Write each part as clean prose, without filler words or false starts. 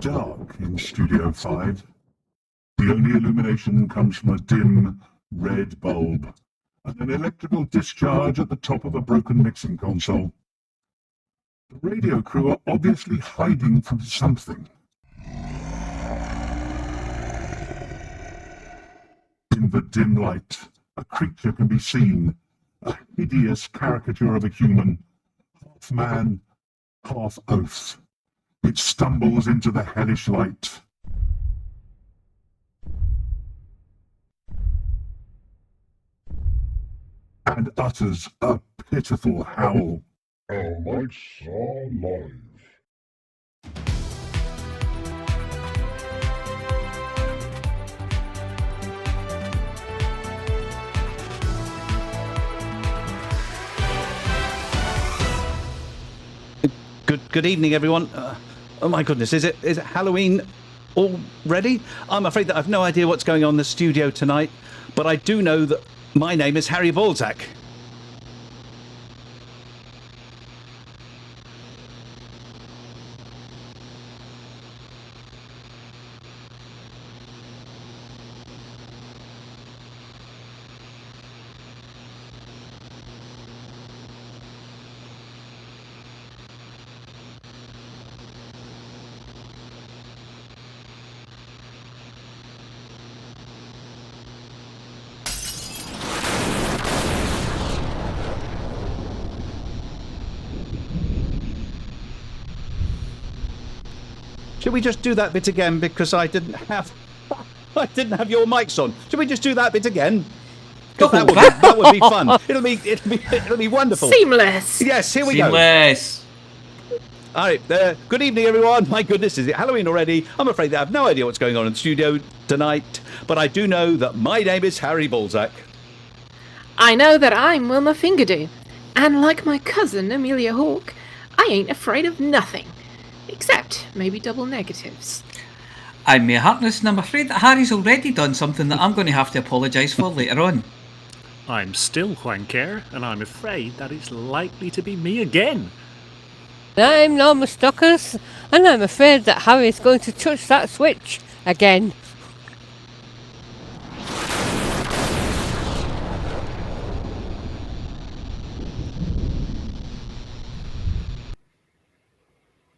dark in Studio 5. The only illumination comes from a dim, red bulb and an electrical discharge at the top of a broken mixing console. The radio crew are obviously hiding from something. In the dim light, a creature can be seen, a hideous caricature of a human, half man, half oath. It stumbles into the hellish light. And utters a pitiful howl. Our lights are live. Good evening, everyone. Oh my goodness, is it Halloween already? I'm afraid that I've no idea what's going on in the studio tonight, but I do know that my name is Harry Balzac. Should we just do that bit again because I didn't have your mics on? Should we just do that bit again? That would be fun. It'll be wonderful. Seamless. Yes, here we go. Seamless. All right. Good evening, everyone. My goodness, is it Halloween already? I'm afraid that I have no idea what's going on in the studio tonight, but I do know that my name is Harry Balzac. I know that I'm Wilma Fingerdew, and like my cousin Amelia Hawke, I ain't afraid of nothing. Except maybe double negatives. I'm May Harkness, and I'm afraid that Harry's already done something that I'm going to have to apologise for later on. I'm still Wanker, and I'm afraid that it's likely to be me again. I'm Norma Stockers, and I'm afraid that Harry's going to touch that switch again.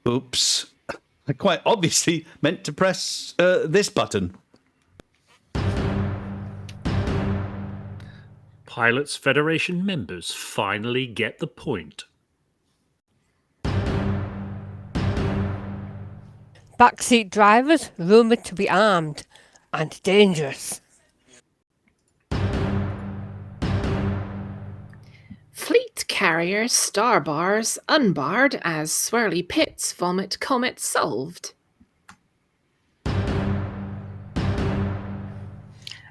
Oops. I quite obviously meant to press this button. Pilots Federation members finally get the point. Backseat drivers rumoured to be armed and dangerous. Fleet carriers, star bars, unbarred as swirly pits vomit comet solved.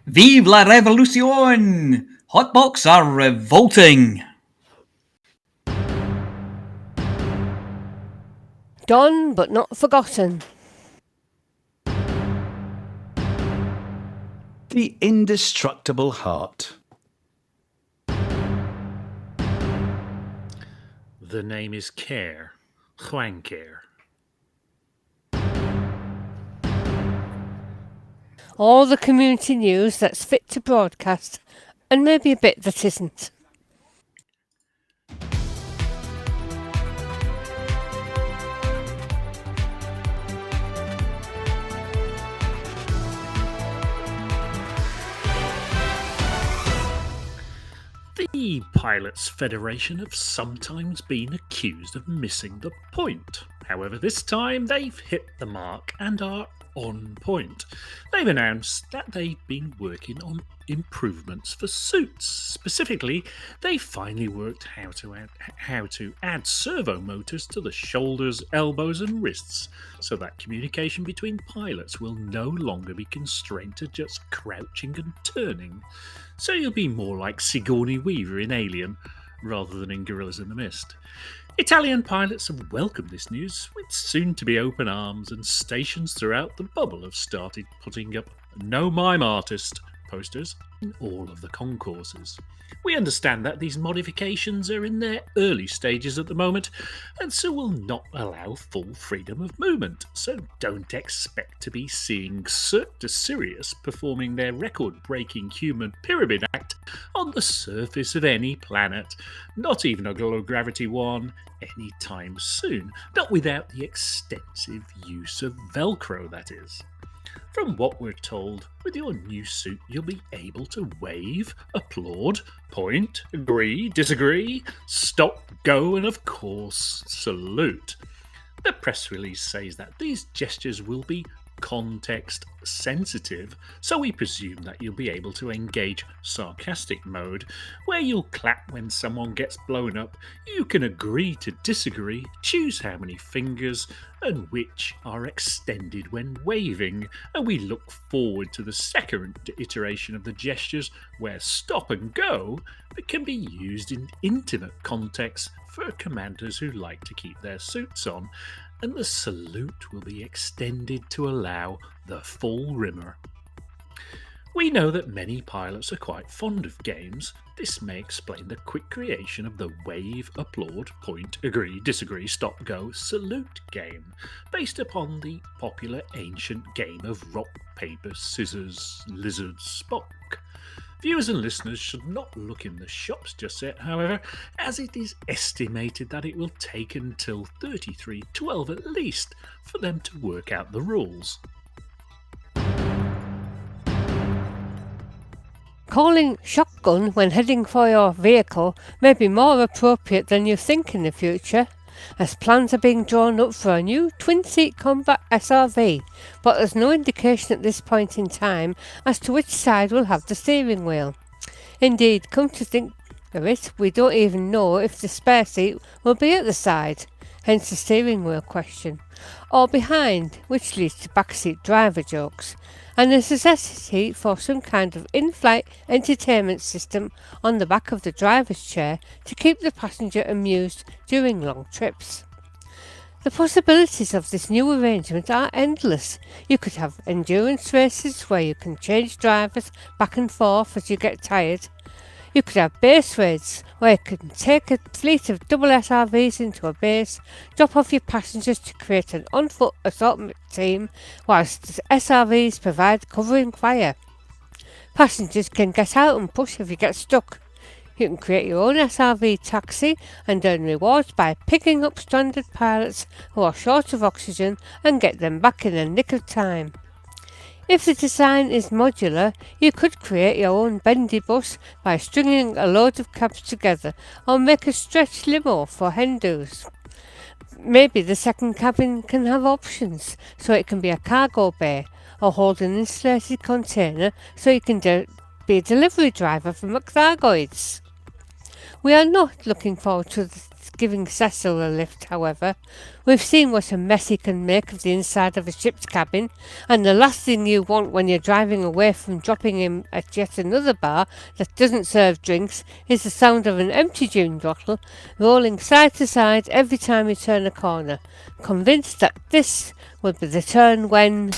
Vive la Revolution! Hotbox are revolting! Done but not forgotten. The indestructible heart. The name is Care. Wanker. All the community news that's fit to broadcast, and maybe a bit that isn't. The Pilots Federation have sometimes been accused of missing the point. However, this time they've hit the mark and are on point. They've announced that they've been working on improvements for suits. Specifically, they finally worked how to add servo motors to the shoulders, elbows and wrists, so that communication between pilots will no longer be constrained to just crouching and turning. So you'll be more like Sigourney Weaver in Alien, rather than in Gorillas in the Mist. Italian pilots have welcomed this news with soon-to-be open arms, and stations throughout the bubble have started putting up "No Mime Artist" posters in all of the concourses. We understand that these modifications are in their early stages at the moment, and so will not allow full freedom of movement, so don't expect to be seeing Cirque du Sirius performing their record-breaking human pyramid act on the surface of any planet, not even a low-gravity one, anytime soon, not without the extensive use of Velcro, that is. From what we're told, with your new suit you'll be able to wave, applaud, point, agree, disagree, stop, go, and of course, salute. The press release says that these gestures will be context sensitive, so we presume that you'll be able to engage sarcastic mode, where you'll clap when someone gets blown up, you can agree to disagree, choose how many fingers and which are extended when waving, and we look forward to the second iteration of the gestures where stop and go can be used in intimate contexts for commanders who like to keep their suits on, and the salute will be extended to allow the full rimmer. We know that many pilots are quite fond of games. This may explain the quick creation of the wave, applaud, point, agree, disagree, stop, go, salute game, based upon the popular ancient game of rock, paper, scissors, lizard, Spock. Viewers and listeners should not look in the shops just yet, however, as it is estimated that it will take until 3312 at least for them to work out the rules. Calling shotgun when heading for your vehicle may be more appropriate than you think in the future, as plans are being drawn up for a new twin-seat combat SRV, but there's no indication at this point in time as to which side will have the steering wheel. Indeed, come to think of it, we don't even know if the spare seat will be at the side, hence the steering wheel question, or behind, which leads to backseat driver jokes, and the necessity for some kind of in-flight entertainment system on the back of the driver's chair to keep the passenger amused during long trips. The possibilities of this new arrangement are endless. You could have endurance races where you can change drivers back and forth as you get tired. You could have base raids, where you can take a fleet of double SRVs into a base, drop off your passengers to create an on-foot assault team, whilst the SRVs provide covering fire. Passengers can get out and push if you get stuck. You can create your own SRV taxi and earn rewards by picking up stranded pilots who are short of oxygen and get them back in the nick of time. If the design is modular, you could create your own bendy bus by stringing a load of cabs together, or make a stretch limo for hen-dos. Maybe the second cabin can have options, so it can be a cargo bay, or hold an insulated container so you can be a delivery driver for McThargoids. We are not looking forward to giving Cecil a lift, however. We've seen what a mess he can make of the inside of a ship's cabin, and the last thing you want when you're driving away from dropping him at yet another bar that doesn't serve drinks is the sound of an empty gin bottle rolling side to side every time you turn a corner, convinced that this will be the turn when...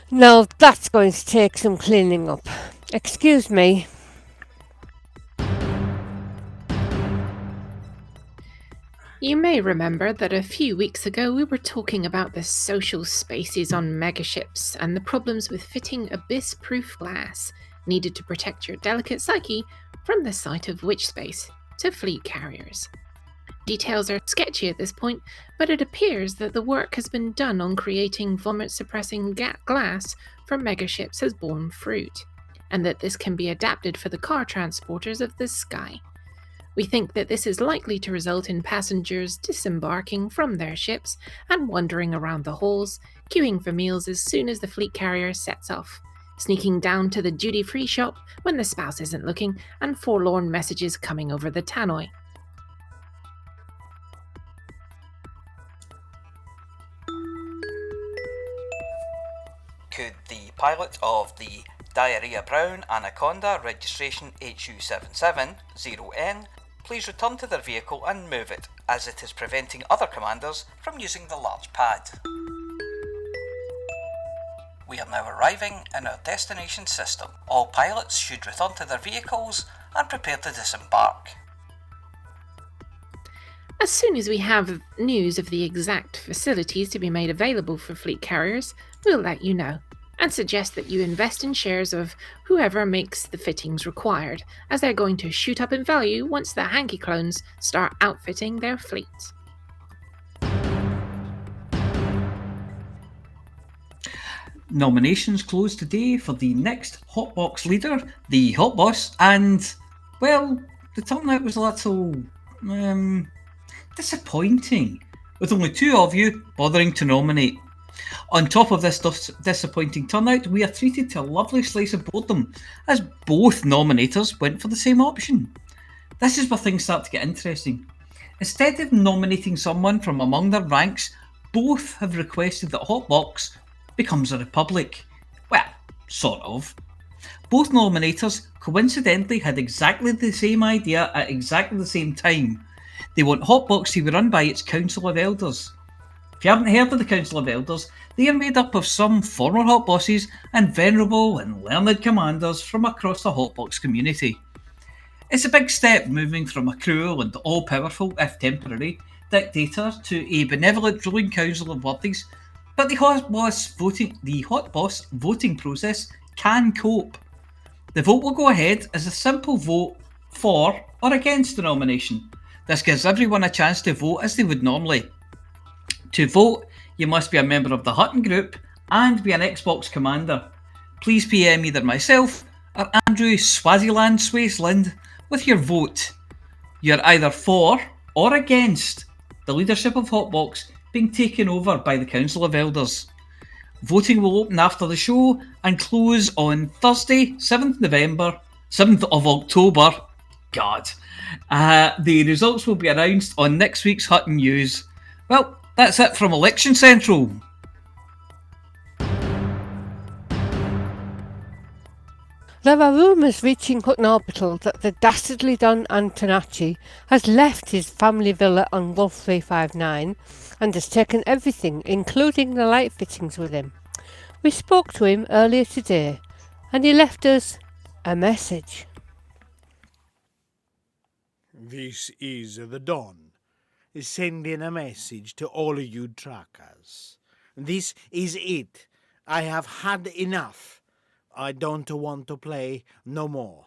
Now that's going to take some cleaning up. Excuse me. You may remember that a few weeks ago we were talking about the social spaces on megaships and the problems with fitting abyss-proof glass needed to protect your delicate psyche from the sight of witch space to fleet carriers. Details are sketchy at this point, but it appears that the work has been done on creating vomit-suppressing glass for megaships has borne fruit, and that this can be adapted for the car transporters of the sky. We think that this is likely to result in passengers disembarking from their ships and wandering around the halls, queuing for meals as soon as the fleet carrier sets off, sneaking down to the duty-free shop when the spouse isn't looking, and forlorn messages coming over the tannoy. Could the pilot of the Diarrhea Brown Anaconda registration HU770N please return to their vehicle and move it, as it is preventing other commanders from using the large pad. We are now arriving in our destination system. All pilots should return to their vehicles and prepare to disembark. As soon as we have news of the exact facilities to be made available for fleet carriers, we'll let you know, and suggest that you invest in shares of whoever makes the fittings required, as they're going to shoot up in value once the hanky clones start outfitting their fleet. Nominations close today for the next Hotbox leader, the Hot Boss, and, well, the turnout was a little, disappointing, with only 2 of you bothering to nominate. On top of this disappointing turnout, we are treated to a lovely slice of boredom, as both nominators went for the same option. This is where things start to get interesting. Instead of nominating someone from among their ranks, both have requested that Hotbox becomes a republic. Well, sort of. Both nominators coincidentally had exactly the same idea at exactly the same time. They want Hotbox to be run by its Council of Elders. If you haven't heard of the Council of Elders, they are made up of some former Hotbosses and venerable and learned commanders from across the Hotbox community. It's a big step moving from a cruel and all-powerful, if temporary, dictator to a benevolent ruling council of worthies, but the Hotboss voting process can cope. The vote will go ahead as a simple vote for or against the nomination. This gives everyone a chance to vote as they would normally. To vote, you must be a member of the Hutton group and be an Xbox commander. Please PM either myself or Andrew Swaziland Swaziland with your vote. You're either for or against the leadership of Hotbox being taken over by the Council of Elders. Voting will open after the show and close on Thursday, 7th of October. God. The results will be announced on next week's Hutton News. Well, that's it from Election Central. There are rumours reaching Hutton Orbital that the Dastardly Don Antonacci has left his family villa on Wolf 359 and has taken everything, including the light fittings, with him. We spoke to him earlier today and he left us a message. This is the Don, sending a message to all of you trackers. This is it. I have had enough. I don't want to play no more.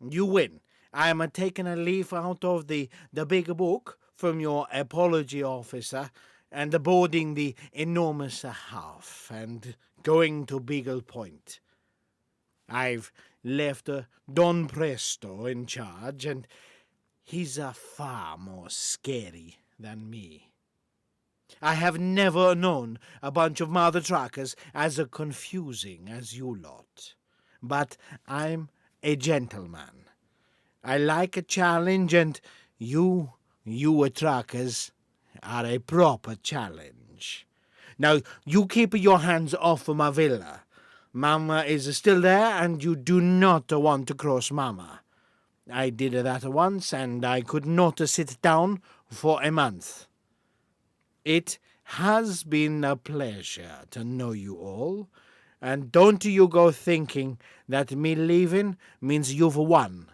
You win. I am taking a leaf out of the big book from your apology officer and boarding the enormous half and going to Beagle Point. I've left Don Presto in charge, and he's far more scary than me. I have never known a bunch of mother truckers as confusing as you lot. But I'm a gentleman. I like a challenge, and you truckers are a proper challenge. Now, you keep your hands off my villa. Mama is still there, and you do not want to cross Mama. I did that once, and I could not sit down for a month. It has been a pleasure to know you all, and don't you go thinking that me leaving means you've won.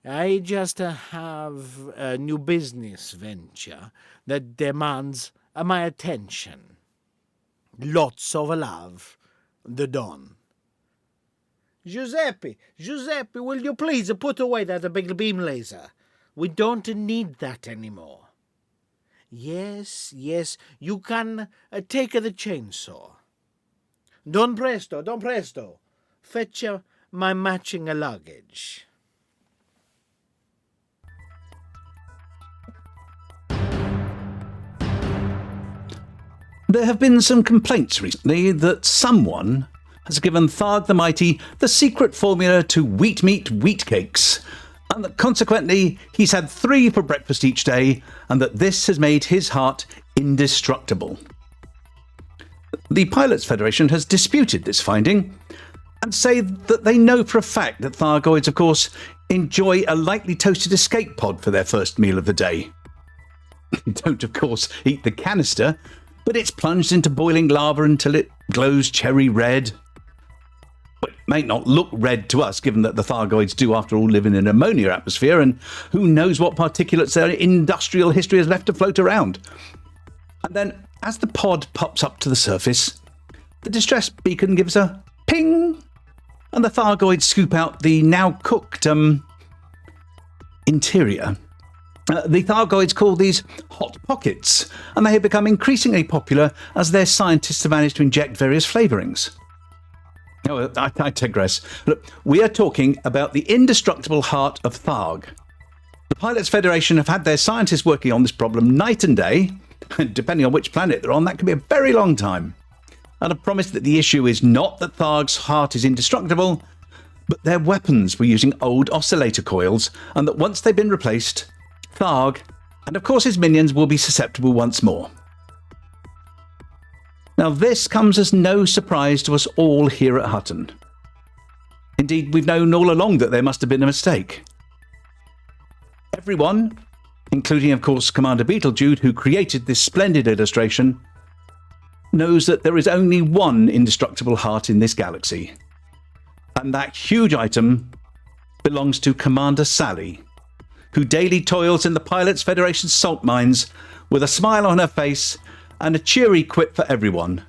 I just have a new business venture that demands my attention. Lots of love, the Don. Giuseppe, will you please put away that big beam laser? We don't need that anymore. Yes, you can take the chainsaw. Don Presto, fetch my matching luggage. There have been some complaints recently that someone has given Tharg the Mighty the secret formula to wheat meat wheat cakes, and that consequently he's had 3 for breakfast each day, and that this has made his heart indestructible. The Pilots Federation has disputed this finding and say that they know for a fact that Thargoids, of course, enjoy a lightly toasted escape pod for their first meal of the day. They don't, of course, eat the canister, but it's plunged into boiling lava until it glows cherry red. It may not look red to us, given that the Thargoids do, after all, live in an ammonia atmosphere, and who knows what particulates their industrial history has left to float around. And then, as the pod pops up to the surface, the distress beacon gives a ping, and the Thargoids scoop out the now cooked, interior. The Thargoids call these hot pockets, and they have become increasingly popular as their scientists have managed to inject various flavourings. Oh, I digress. Look, we are talking about the indestructible heart of Tharg. The Pilots Federation have had their scientists working on this problem night and day, and depending on which planet they're on, that can be a very long time. And I promise that the issue is not that Tharg's heart is indestructible, but their weapons were using old oscillator coils, and that once they've been replaced, Tharg, and of course his minions, will be susceptible once more. Now this comes as no surprise to us all here at Hutton. Indeed, we've known all along that there must have been a mistake. Everyone, including of course Commander Beetlejude, who created this splendid illustration, knows that there is only one indestructible heart in this galaxy. And that huge item belongs to Commander Sally, who daily toils in the Pilots Federation's salt mines with a smile on her face and a cheery quip for everyone,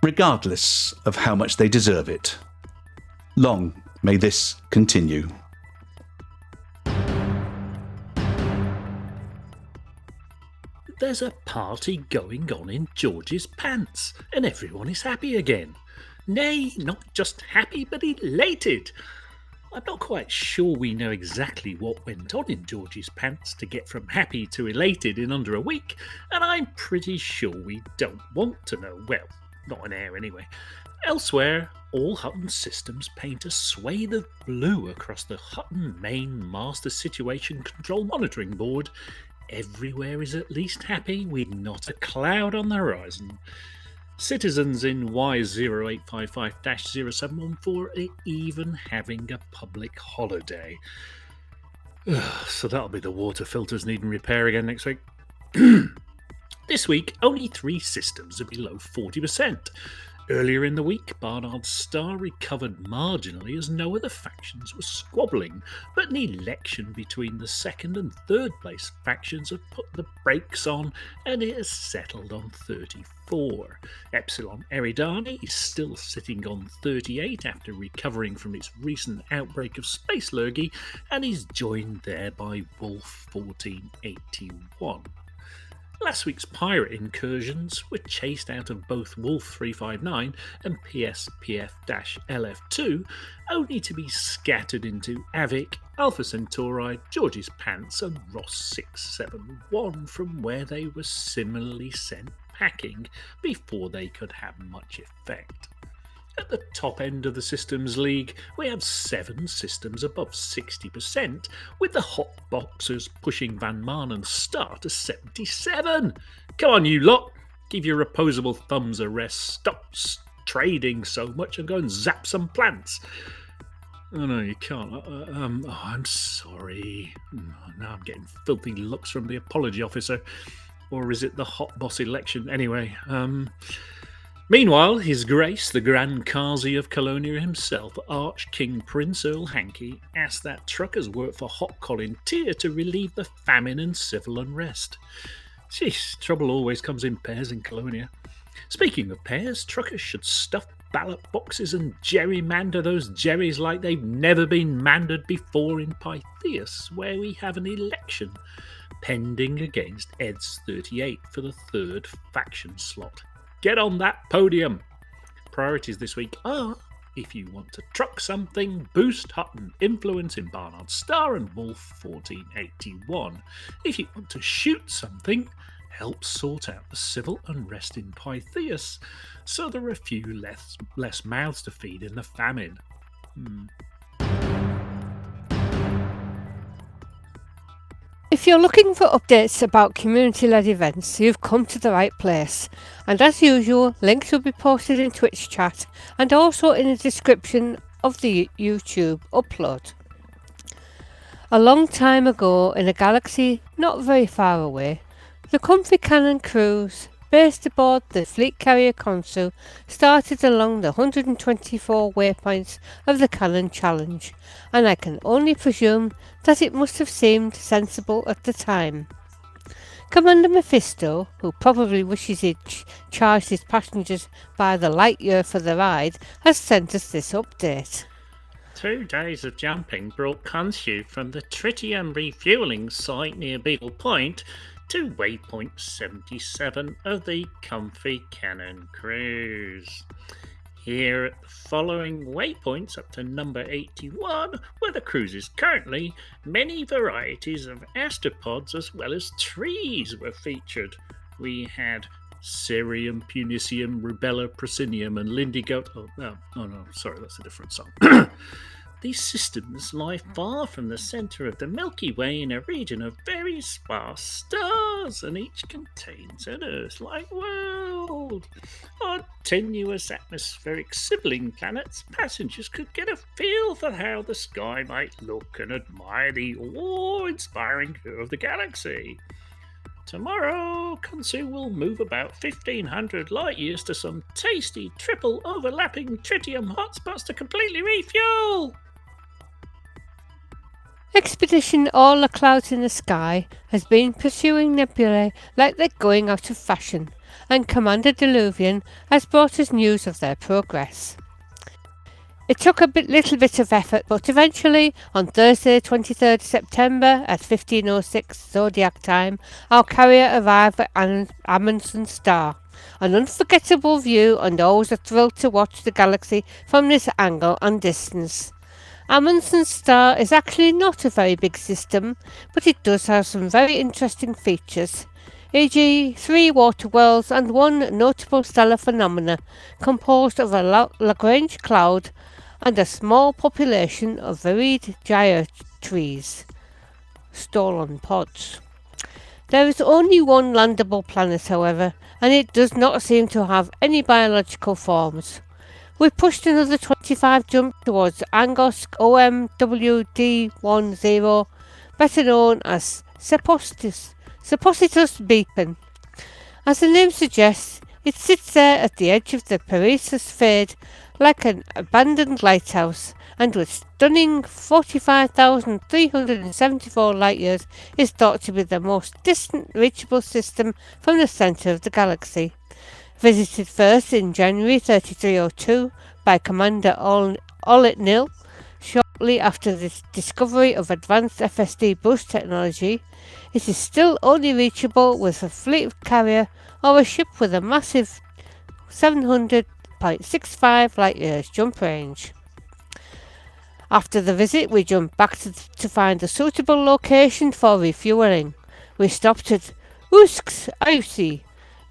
regardless of how much they deserve it. Long may this continue. There's a party going on in George's pants, and everyone is happy again. Nay, not just happy, but elated. I'm not quite sure we know exactly what went on in George's pants to get from happy to elated in under a week, and I'm pretty sure we don't want to know. Well, not on air anyway. Elsewhere, all Hutton systems paint a swathe of blue across the Hutton main master situation control monitoring board. Everywhere is at least happy with not a cloud on the horizon. Citizens in Y0855-0714 are even having a public holiday. So that'll be the water filters needing repair again next week. This week, only 3 systems are below 40%. Earlier in the week, Barnard's Star recovered marginally as no other factions were squabbling, but an election between the second and third place factions have put the brakes on, and it has settled on 34. Epsilon Eridani is still sitting on 38 after recovering from its recent outbreak of space lurgy, and is joined there by Wolf 1481. Last week's pirate incursions were chased out of both Wolf 359 and PSPF-LF2, only to be scattered into Avic, Alpha Centauri, George's Pants and Ross 671, from where they were similarly sent packing before they could have much effect. At the top end of the systems league, we have 7 systems above 60%, with the hot boxers pushing Van Maanen's Star to 77. Come on, you lot, give your opposable thumbs a rest, stop trading so much and go and zap some plants. Oh no, you can't. I'm sorry. Now I'm getting filthy looks from the apology officer. Or is it the hot boss election? Anyway, meanwhile, His Grace, the Grand Kazi of Colonia himself, Arch King Prince Earl Hankey, asked that truckers work for Hot Colin Tier to relieve the famine and civil unrest. Jeez, trouble always comes in pairs in Colonia. Speaking of pairs, truckers should stuff ballot boxes and gerrymander those jerrys like they've never been mandered before in Pythias, where we have an election pending against Eds 38 for the 3rd faction slot. Get on that podium. Priorities this week are, if you want to truck something, boost Hutton influence in Barnard's Star and Wolf 1481. If you want to shoot something, help sort out the civil unrest in Pythias, so there are a few less mouths to feed in the famine. If you're looking for updates about community-led events, you've come to the right place. And as usual, links will be posted in Twitch chat and also in the description of the YouTube upload. A long time ago, in a galaxy not very far away, the Comfy Cannon crews based aboard the fleet carrier Consul, started along the 124 waypoints of the Cannon Challenge, and I can only presume that it must have seemed sensible at the time. Commander Mephisto, who probably wishes he'd charged his passengers by the light year for the ride, has sent us this update. 2 days of jumping brought Consu from the tritium refueling site near Beetle Point to waypoint 77 of the Comfy Cannon cruise. Here at the following waypoints up to number 81, where the cruise is currently, many varieties of asteropods as well as trees were featured. We had Cerium, Punicium, Rubella, Proscenium, and Lindygoat. Oh no, sorry, that's a different song. These systems lie far from the centre of the Milky Way in a region of very sparse stars, and each contains an Earth-like world. On tenuous atmospheric sibling planets, passengers could get a feel for how the sky might look and admire the awe-inspiring curve of the galaxy. Tomorrow, Consu will move about 1,500 light years to some tasty triple overlapping tritium hotspots to completely refuel. Expedition All the Clouds in the Sky has been pursuing nebulae like they're going out of fashion, and Commander Diluvian has brought us news of their progress. It took a little bit of effort, but eventually, on Thursday 23rd September at 15:06 Zodiac time, our carrier arrived at Amundsen Star. An unforgettable view, and always a thrill to watch the galaxy from this angle and distance. Amundsen Star is actually not a very big system, but it does have some very interesting features, e.g. 3 water worlds and 1 notable stellar phenomena composed of a Lagrange cloud and a small population of varied gyre trees, Stolon pods. There is only 1 landable planet, however, and it does not seem to have any biological forms. We pushed another 25 jump towards Angosk OMWD10, better known as Suppositus Beacon. As the name suggests, it sits there at the edge of the Paresis Fade like an abandoned lighthouse, and with stunning 45,374 light years is thought to be the most distant reachable system from the centre of the galaxy. Visited first in January 3302 by Commander Olet Nil, shortly after the discovery of advanced FSD boost technology, it is still only reachable with a fleet carrier or a ship with a massive 700.65 light years jump range. After the visit, we jumped back to find a suitable location for refuelling. We stopped at Usks Ausi,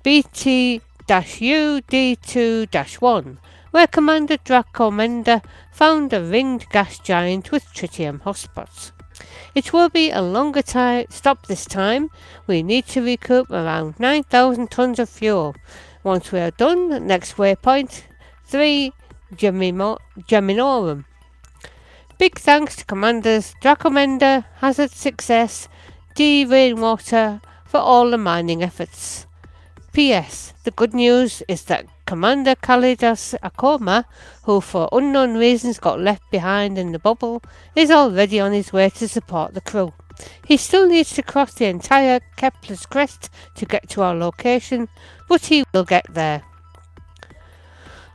BT-UD2-1, where Commander Dracomenda found a ringed gas giant with tritium hotspots. It will be a longer stop this time. We need to recoup around 9,000 tons of fuel. Once we are done, next waypoint, 3 Geminorum. Big thanks to Commanders Dracomenda, Hazard Success, D Rainwater for all the mining efforts. P.S. The good news is that Commander Kalidas Akoma, who for unknown reasons got left behind in the bubble, is already on his way to support the crew. He still needs to cross the entire Kepler's crest to get to our location, but he will get there.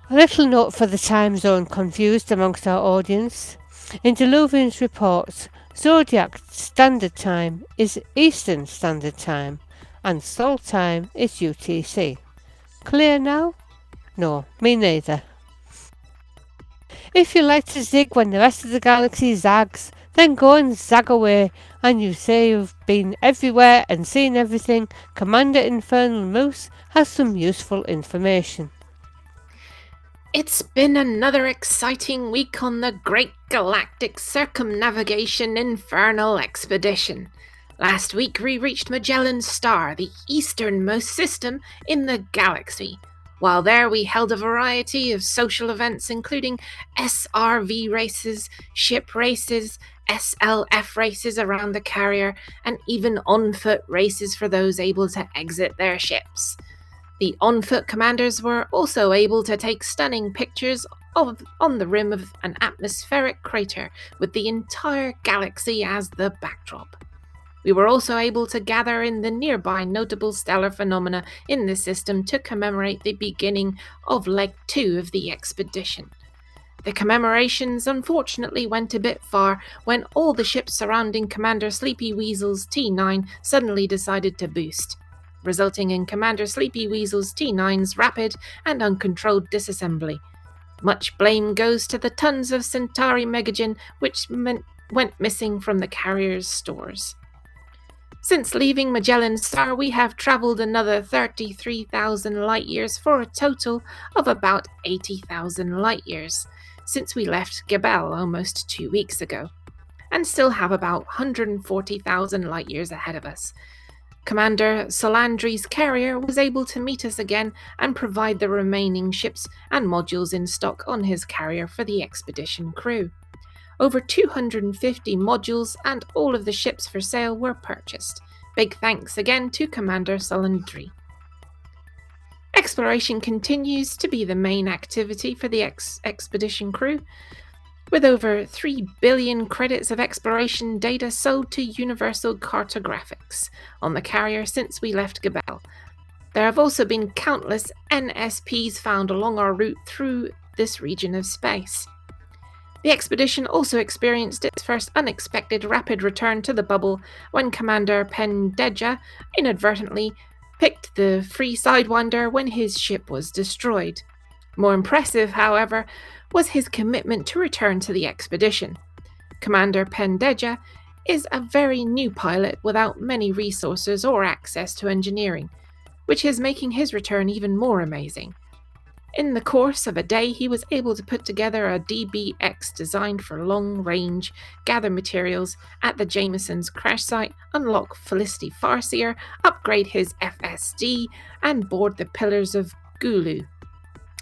A little note for the time zone confused amongst our audience. In Diluvian's reports, Zodiac Standard Time is Eastern Standard Time, and Sol Time is UTC. Clear now? No, me neither. If you like to zig when the rest of the galaxy zags, then go and zag away, and you say you've been everywhere and seen everything. Commander Infernal Moose has some useful information. It's been another exciting week on the Great Galactic Circumnavigation Infernal Expedition. Last week we reached Magellan's Star, the easternmost system in the galaxy. While there we held a variety of social events including SRV races, ship races, SLF races around the carrier, and even on-foot races for those able to exit their ships. The on-foot commanders were also able to take stunning pictures on the rim of an atmospheric crater with the entire galaxy as the backdrop. We were also able to gather in the nearby notable stellar phenomena in the system to commemorate the beginning of Leg 2 of the expedition. The commemorations unfortunately went a bit far when all the ships surrounding Commander Sleepy Weasel's T9 suddenly decided to boost, resulting in Commander Sleepy Weasel's T9's rapid and uncontrolled disassembly. Much blame goes to the tons of Centauri Megagen which went missing from the carrier's stores. Since leaving Magellan's Star, we have travelled another 33,000 light-years for a total of about 80,000 light-years since we left Gabel almost 2 weeks ago, and still have about 140,000 light-years ahead of us. Commander Solandri's carrier was able to meet us again and provide the remaining ships and modules in stock on his carrier for the expedition crew. Over 250 modules and all of the ships for sale were purchased. Big thanks again to Commander Solandri. Exploration continues to be the main activity for the expedition crew, with over 3 billion credits of exploration data sold to Universal Cartographics on the carrier since we left Gabel. There have also been countless NSPs found along our route through this region of space. The expedition also experienced its first unexpected rapid return to the bubble when Commander Pendeja inadvertently picked the free Sidewinder when his ship was destroyed. More impressive, however, was his commitment to return to the expedition. Commander Pendeja is a very new pilot without many resources or access to engineering, which is making his return even more amazing. In the course of a day, he was able to put together a DBX designed for long-range, gather materials at the Jameson's crash site, unlock Felicity Farseer, upgrade his FSD, and board the Pillars of Gulu,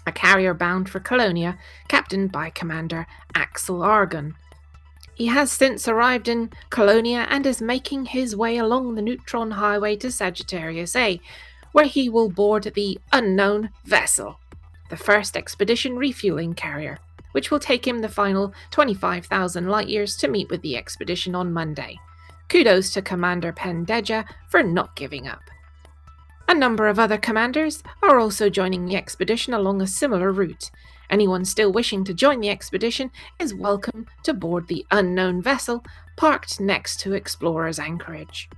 a carrier bound for Colonia, captained by Commander Axel Argon. He has since arrived in Colonia and is making his way along the Neutron Highway to Sagittarius A, where he will board the Unknown Vessel, the first expedition refueling carrier, which will take him the final 25,000 light-years to meet with the expedition on Monday. Kudos to Commander Pendeja for not giving up. A number of other commanders are also joining the expedition along a similar route. Anyone still wishing to join the expedition is welcome to board the Unknown Vessel, parked next to Explorer's Anchorage.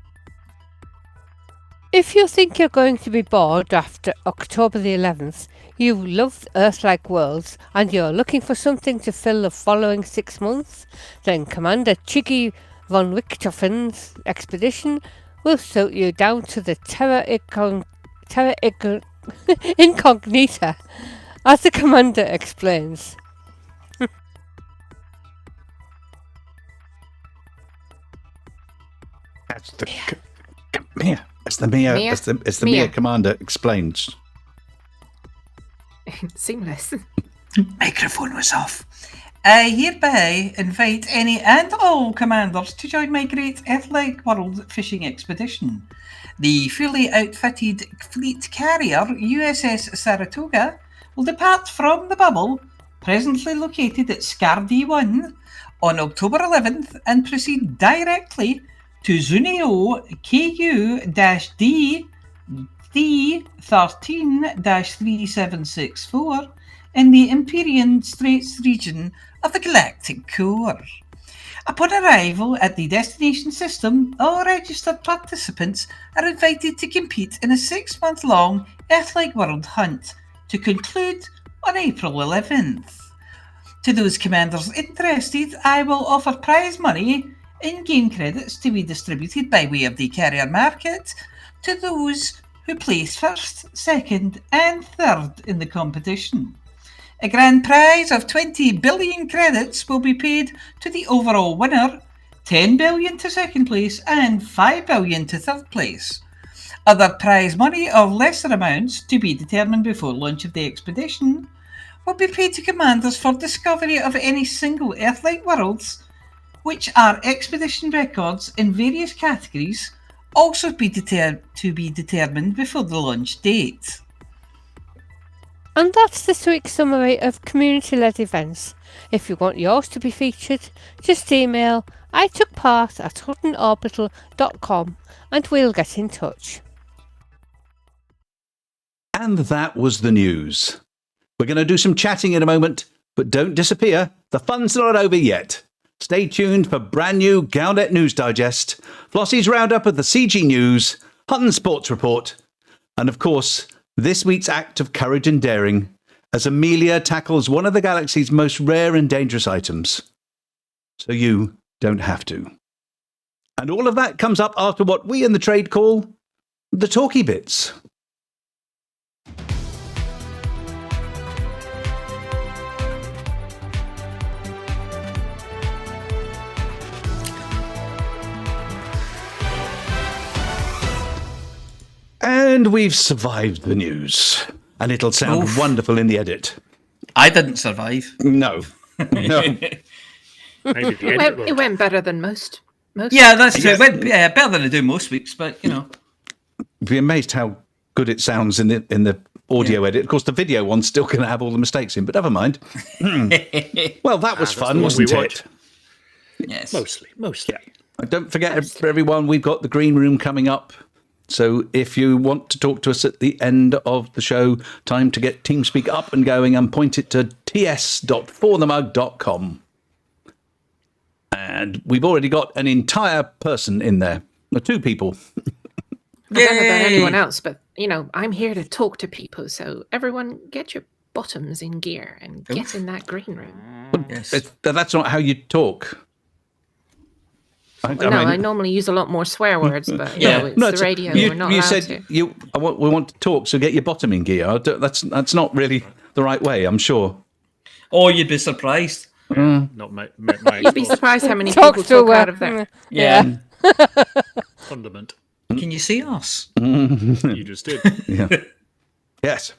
If you think you're going to be bored after October the 11th, you love Earth-like worlds, and you're looking for something to fill the following 6 months, then Commander Chiggy von Richthofen's expedition will suit you down to the Terra Incognita, as the Commander explains. That's the Mia. It's the Mia. Mia? It's the Mia. Mia Commander explains. Seamless. Microphone was off. I hereby invite any and all commanders to join my great Earth-like world fishing expedition. The fully outfitted fleet carrier USS Saratoga will depart from the bubble, presently located at Scardy 1, on October 11th and proceed directly to Zunio KU-D 13-3764 in the Empyrean Straits region of the Galactic Core. Upon arrival at the destination system, all registered participants are invited to compete in a 6-month-long Earth-like world hunt to conclude on April 11th. To those commanders interested, I will offer prize money in game credits to be distributed by way of the carrier market to those who place first, second and third in the competition. A grand prize of 20 billion credits will be paid to the overall winner, 10 billion to second place and 5 billion to third place. Other prize money of lesser amounts, to be determined before launch of the expedition, will be paid to commanders for discovery of any single Earth-like worlds, which are expedition records in various categories, also to be determined before the launch date. And that's this week's summary of community-led events. If you want yours to be featured, just email itookpart@huttonorbital.com and we'll get in touch. And that was the news. We're going to do some chatting in a moment, but don't disappear. The fun's not over yet. Stay tuned for brand new Galnet News Digest, Flossy's roundup of the CG News, Hutton Sports Report, and of course, this week's act of courage and daring as Amelia tackles one of the galaxy's most rare and dangerous items. So you don't have to. And all of that comes up after what we in the trade call the talky bits. And we've survived the news. And it'll sound wonderful in the edit. I didn't survive. No. No. Maybe the edit will. It went better than most. Yeah, that's true. It went better than I do most weeks, but you know. You'd be amazed how good it sounds in the audio edit. Of course, the video one's still going to have all the mistakes in, but never mind. Well, that was fun, wasn't it? Yes. Mostly. Yeah. And don't forget, for everyone, we've got the green room coming up. So if you want to talk to us at the end of the show, time to get TeamSpeak up and going and point it to ts.forthemug.com. And we've already got an entire person in there. Or 2 people. I don't know about anyone else, but, you know, I'm here to talk to people. So everyone get your bottoms in gear and get in that green room. Yes. That's not how you talk. I normally use a lot more swear words, but it's the radio. We're not allowed to. We want to talk, so get your bottom in gear. That's not really the right way, I'm sure. Oh, you'd be surprised. Not my You'd be surprised how many people talk out of there. Yeah. fundament. Can you see us? You just did. Yeah. Yes.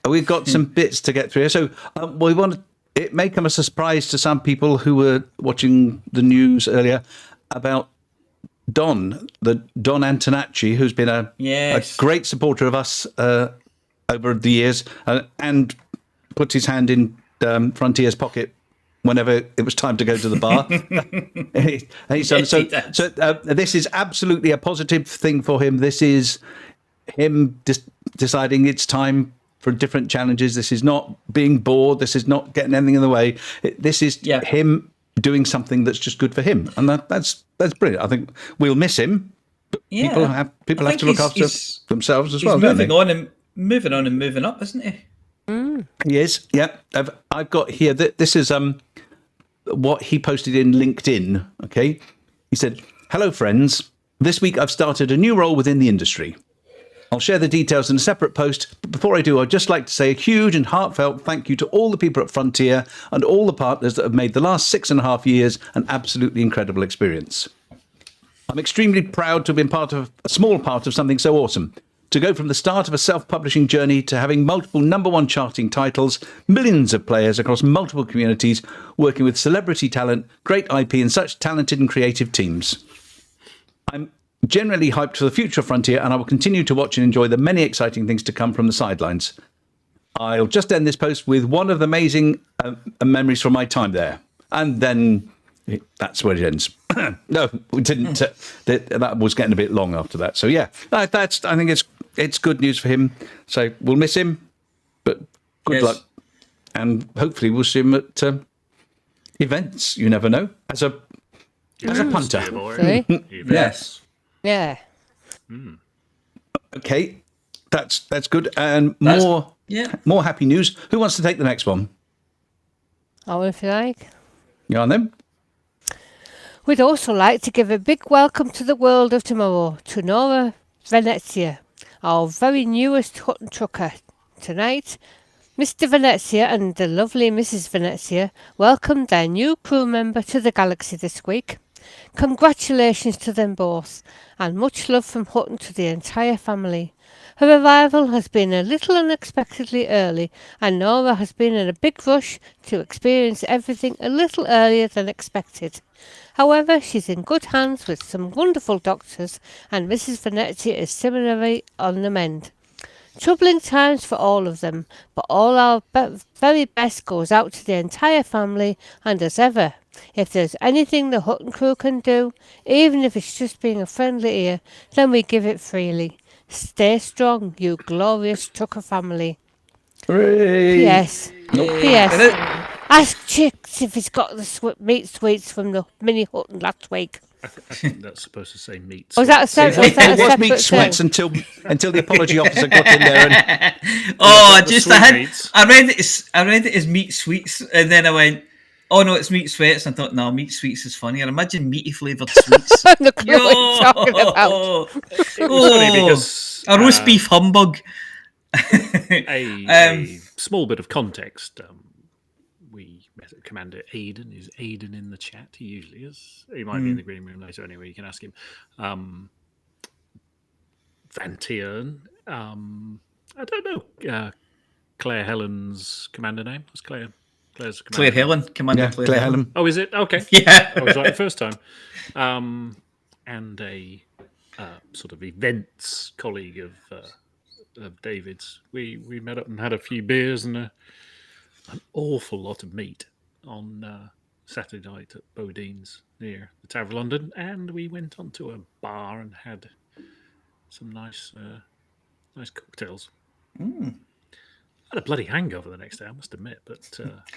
We've got some bits to get through. So we want to, it may come as a surprise to some people who were watching the news earlier about Don Antonacci, who's been a great supporter of us over the years and put his hand in Frontier's pocket whenever it was time to go to the bar. This is absolutely a positive thing for him. This is him deciding it's time for different challenges. This is not being bored. This is not getting anything in the way. This is him doing something that's just good for him, and that's brilliant. I think we'll miss him, but people have to look after themselves as well. Moving on and moving up, isn't he? He is. Yeah, I've got here that this is what he posted in LinkedIn. Okay, he said, "Hello, friends. This week I've started a new role within the industry. I'll share the details in a separate post, but before I do, I'd just like to say a huge and heartfelt thank you to all the people at Frontier and all the partners that have made the last 6.5 years an absolutely incredible experience. I'm extremely proud to have been part of a small part of something so awesome. To go from the start of a self-publishing journey to having multiple #1 charting titles, millions of players across multiple communities, working with celebrity talent, great IP and such talented and creative teams. I'm generally hyped for the future of Frontier, and I will continue to watch and enjoy the many exciting things to come from the sidelines. I'll just end this post with one of the amazing memories from my time there. And then that's where it ends. No, we didn't. That was getting a bit long after that. So yeah, I think it's good news for him. So we'll miss him, but good luck. And hopefully we'll see him at events. You never know. As a punter. Yes. Yeah. Okay, that's good. And more happy news. Who wants to take the next one? Oh, if you like. You on them? We'd also like to give a big welcome to the world of tomorrow to Nora Venezia, our very newest Hutton trucker. Tonight, Mr. Venezia and the lovely Mrs. Venezia welcomed their new crew member to the Galaxy this week. Congratulations to them both, and much love from Hutton to the entire family. Her arrival has been a little unexpectedly early, and Nora has been in a big rush to experience everything a little earlier than expected. However, she's in good hands with some wonderful doctors, and Mrs. Venezia is similarly on the mend. Troubling times for all of them, but all our very best goes out to the entire family, and as ever, if there's anything the Hutton crew can do, even if it's just being a friendly ear, then we give it freely. Stay strong, you glorious Tucker family. Hooray! P.S. Yay. P.S. Ask Chicks if he's got the meat sweets from the mini Hutton last week. I think that's supposed to say meat. Was that a sweats. was that a It was meat separate sweats thing? until the apology officer got in there and Oh, the just sweet I meats. read it as meat sweets, and then I went, oh no, it's meat sweats. And I thought, no, meat sweets is funnier. Imagine meaty flavoured sweets. The clue what you're talking about. It was funny because a roast beef humbug. a small bit of context. We met Commander Aiden. Is Aiden in the chat? He usually is. He might be in the green room later anyway. You can ask him. Van Tiern. I don't know. Claire Helen's commander name. What's Claire's commander Claire name? Helen, Commander yeah, Claire Helen. Helen. Oh, is it? Okay. Yeah. I was right the first time. And a sort of events colleague of David's. We met up and had a few beers and an awful lot of meat on Saturday night at Bodine's near the Tower of London, and we went on to a bar and had some nice cocktails. I had a bloody hangover the next day, I must admit, but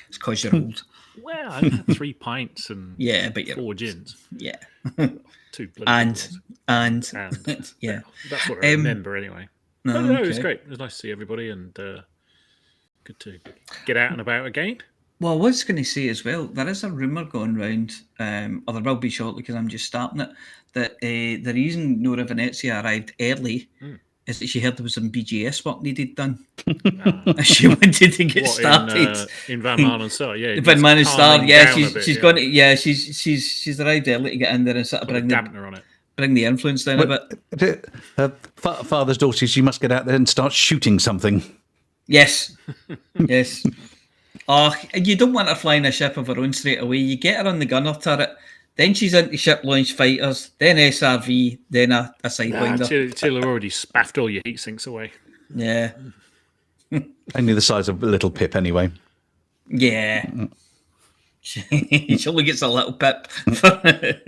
It's because you're old. well, I had 3 pints and Yeah, but you're 4 gins, Yeah. 2 bloody big ones. And yeah. That's what I remember anyway. No, But no, it was okay. great. It was nice to see everybody and good to get out and about again. Well, I was going to say as well, there is a rumour going round, or there will be shortly because I'm just starting it, that the reason Nora Venezia arrived early is that she heard there was some BGS work needed done. She wanted to get started. In Van Man and Star, yeah. Van Man and Star, calming yeah, down a bit, she's going to, yeah, she's arrived early to get in there and sort of Put a bring the dampener on it. bring the influence down a bit. Her father's daughter, she must get out there and start shooting something. Yes, yes. Oh, you don't want her flying a ship of her own straight away. You get her on the gunner turret, then she's into ship launch fighters, then SRV, then a sidewinder. Till have already spaffed all your heat sinks away. Yeah, Only the size of a little pip, anyway. yeah. She only gets a little pip. But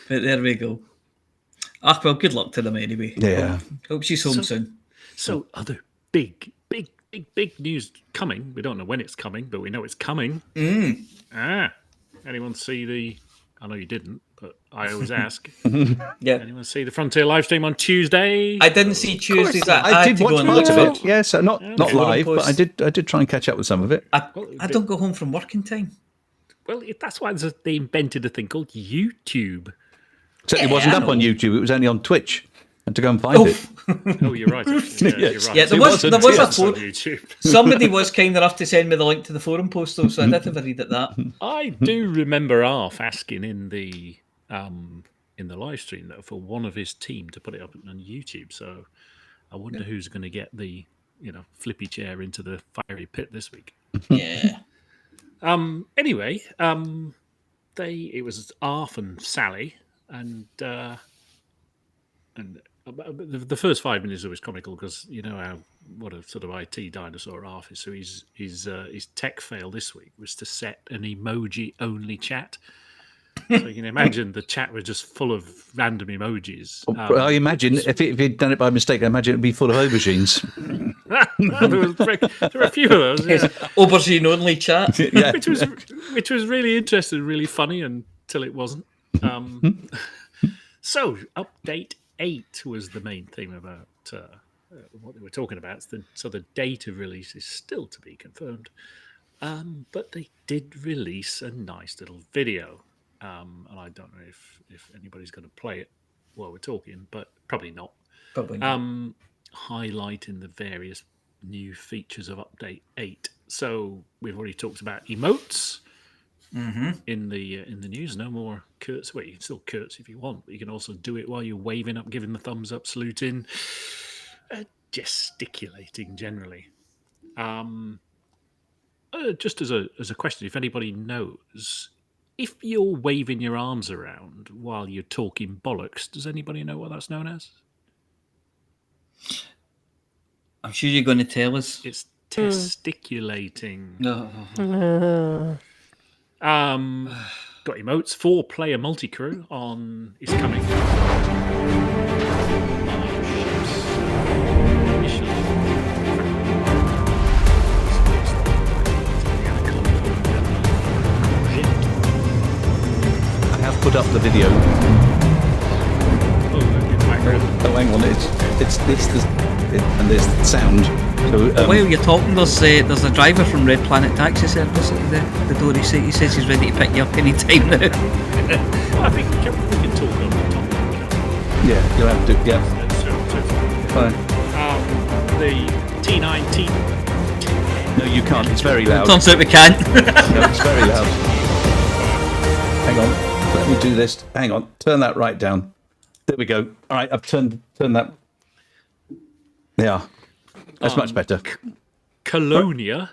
there we go. Ah, well, good luck to them anyway. Yeah. Hope she's home soon. So other big news coming. We don't know when it's coming, but we know it's coming. Anyone see the... I know you didn't, but I always ask. Yeah. Anyone see the Frontier live stream on Tuesday? I didn't see Tuesdays. I did watch look part of at it. Yeah, so not live, but I did try and catch up with some of it. I don't go home from working time. Well, that's why they invented a thing called YouTube. So it Yeah, wasn't I up on know. YouTube, it was only on Twitch. And to go and find it. Oh, you're right. Actually. Yeah, you're right. Yeah, there It was a wasn't, It's on forum. YouTube. Somebody was kind enough to send me the link to the forum post, though, so I did have a read at that. I do remember Arf asking in the live stream though for one of his team to put it up on YouTube. So I wonder who's going to get the flippy chair into the fiery pit this week. Yeah. Anyway, it was Arf and Sally, and the first 5 minutes was comical because you know what a sort of IT dinosaur Arf is. So his tech fail this week was to set an emoji only chat. So you can imagine the chat was just full of random emojis. I imagine if he'd done it by mistake, I imagine it'd be full of aubergines. there were a few of those, yeah. Aubergine only chat. Yeah. which was really interesting, really funny until it wasn't. So update 8 was the main thing about what they were talking about. So the date of release is still to be confirmed, but they did release a nice little video, and I don't know if anybody's going to play it while we're talking, but probably not. Probably not. Highlighting the various new features of update 8. So we've already talked about emotes. In the news. No more curtsy. Well, you can still curtsy if you want, but you can also do it while you're waving up, giving the thumbs up, saluting, gesticulating generally. Just as a question, if anybody knows, if you're waving your arms around while you're talking bollocks, does anybody know what that's known as? I'm sure you're going to tell us. It's testiculating. No. Got emotes. 4-player multi-crew on is coming. I have put up the video. Oh, hang on. It's this, and there's sound. So, While you're talking, there's a driver from Red Planet Taxi Service at the door. He says he's ready to pick you up any time now. I think we can talk on the topic. yeah, you'll have to. Yeah. Fine. The T19. No, you can't. It's very loud. Turns out we can't. No, it's very loud. Hang on. Let me do this. Hang on. Turn that right down. There we go. All right, I've turned that. Yeah. That's much better. Colonia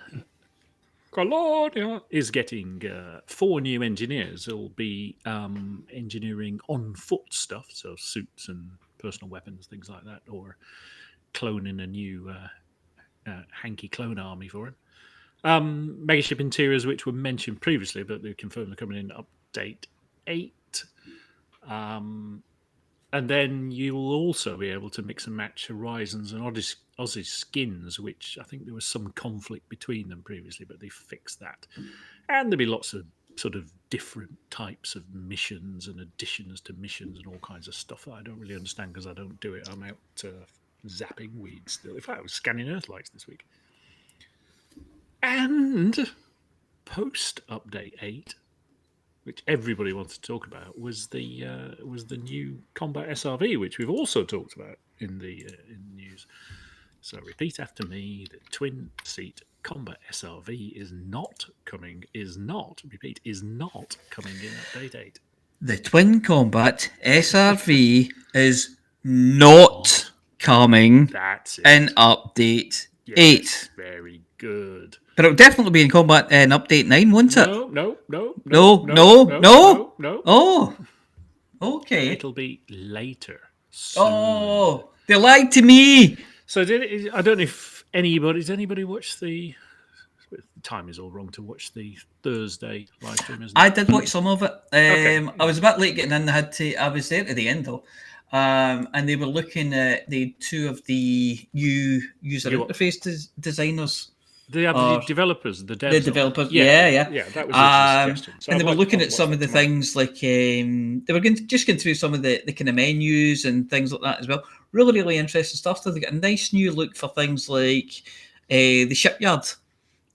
is getting 4 new engineers who'll be engineering on-foot stuff, so suits and personal weapons, things like that, or cloning a new hanky clone army for him. Megaship interiors, which were mentioned previously, but they're confirmed they're coming in update 8. And then you will also be able to mix and match Horizons and Aussie skins, which I think there was some conflict between them previously, but they fixed that. And there'll be lots of sort of different types of missions and additions to missions and all kinds of stuff that I don't really understand because I don't do it. I'm out zapping weeds still. In fact, I was scanning Earthlights this week. And post-update 8, which everybody wants to talk about, was the new Combat SRV, which we've also talked about in the news. So repeat after me: the twin-seat Combat SRV is not coming in update 8. The Twin Combat SRV is not coming That's it. in update Yes, 8. very good. But it'll definitely be in combat in update 9, won't it? No. Oh, okay. It'll be later. Soon. Oh, they lied to me. So I don't know if does anybody watch the time is all wrong to watch the Thursday live stream, isn't it? I did watch some of it. Okay. I was a bit late getting in. I was there to the end though. And they were looking at the 2 of the new user interface designers. The developers, the devs. The developers, Yeah, that was a suggestion. So and they were looking at some of the things like they were going through some of the kind of menus and things like that as well. Really, really interesting stuff. So they got a nice new look for things like the shipyard. So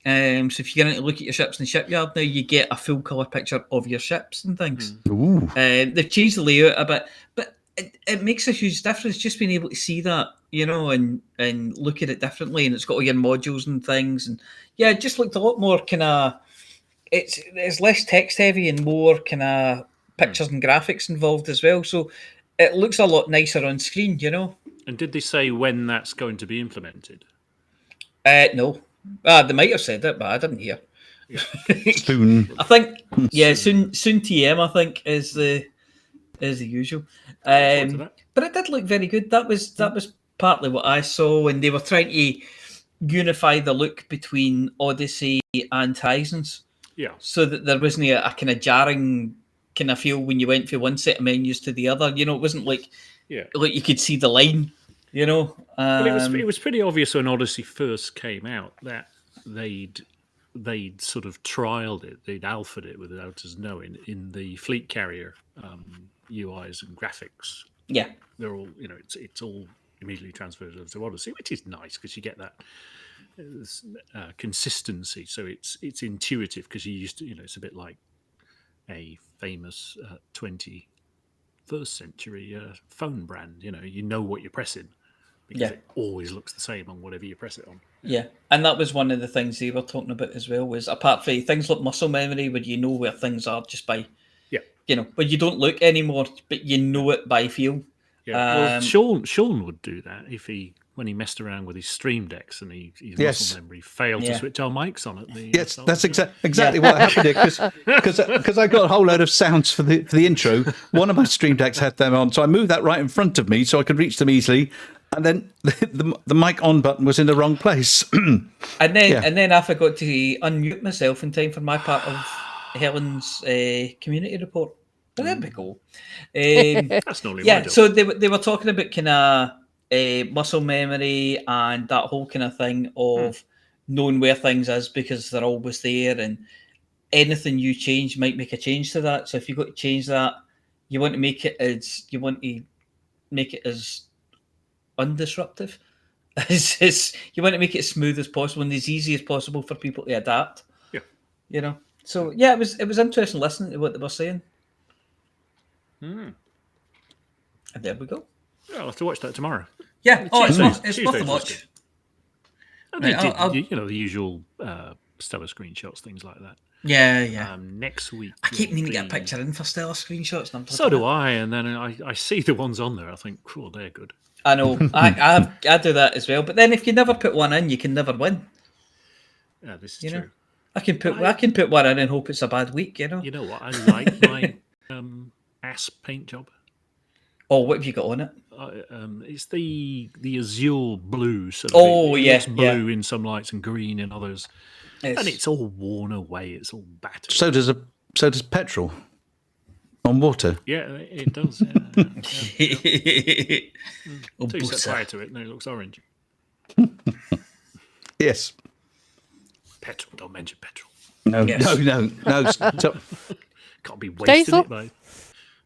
if you're going to look at your ships in the shipyard now, you get a full colour picture of your ships and things. Ooh. They've changed the layout a bit, but it makes a huge difference just being able to see that, and look at it differently. And it's got all your modules and things, and yeah, it just looked a lot more kind of. It's less text heavy and more kind of pictures and graphics involved as well. So it looks a lot nicer on screen, And did they say when that's going to be implemented? No, they might have said it, but I didn't hear. Soon. I think soon TM. I think is the usual. But it did look very good. That was partly what I saw, and they were trying to unify the look between Odyssey and Horizons. Yeah. So that there wasn't a kind of jarring kind of feel when you went from one set of menus to the other. It wasn't like you could see the line. Well, it was pretty obvious when Odyssey first came out that they'd sort of trialed it, they'd alphaed it without us knowing in the fleet carrier UIs and graphics. Yeah, they're all it's all immediately transferred over to Odyssey, which is nice because you get that consistency. So it's intuitive because you used to it's a bit like a famous 21st century phone brand. You know what you're pressing because it always looks the same on whatever you press it on. Yeah, and that was one of the things they were talking about as well. Was apart from things like muscle memory, where you know where things are just by where you don't look anymore, but you know it by feel. Yeah, well, Sean would do that when he messed around with his stream decks and his muscle memory failed to switch our mics on at the. Yes, that's exactly what happened here because I got a whole load of sounds for the intro. One of my stream decks had them on, so I moved that right in front of me so I could reach them easily. And then the mic on button was in the wrong place. And then Yeah. and then I forgot to unmute myself in time for my part of Helen's community report. But there we go. That's normally my Yeah, job. so they were talking about kind of muscle memory and that whole kind of thing of knowing where things is because they're always there, and anything you change might make a change to that. So if you've got to change that, you want to make it as undisruptive. You want to make it as smooth as possible and as easy as possible for people to adapt. Yeah. You know. So yeah, it was interesting listening to what they were saying. And there we go. Yeah, I'll have to watch that tomorrow. Yeah. Oh, it's worth a Tuesdays watch. was good. And they Right, did, the usual stellar screenshots, things like that. Yeah. Next week. I keep will meaning to get a be- picture in for stellar screenshots. And I'm So do I, and then I see the ones on there. I think, cool, they're good. I know. I do that as well. But then if you never put one in, you can never win. Yeah, this is You know? true. I can put one in and hope it's a bad week. You know. You know what? I like my ass paint job. Oh, what have you got on it? It's the azure blue. Sort of Oh, it yeah, looks blue in some lights and green in others, It's- and it's all worn away. It's all battered. So does petrol on water. Yeah, it does. Oh, Until you set butter. fire to it, and it looks orange. Yes. Petrol. Don't mention petrol. No. Yes. No. So, Can't be wasting Diesel? it by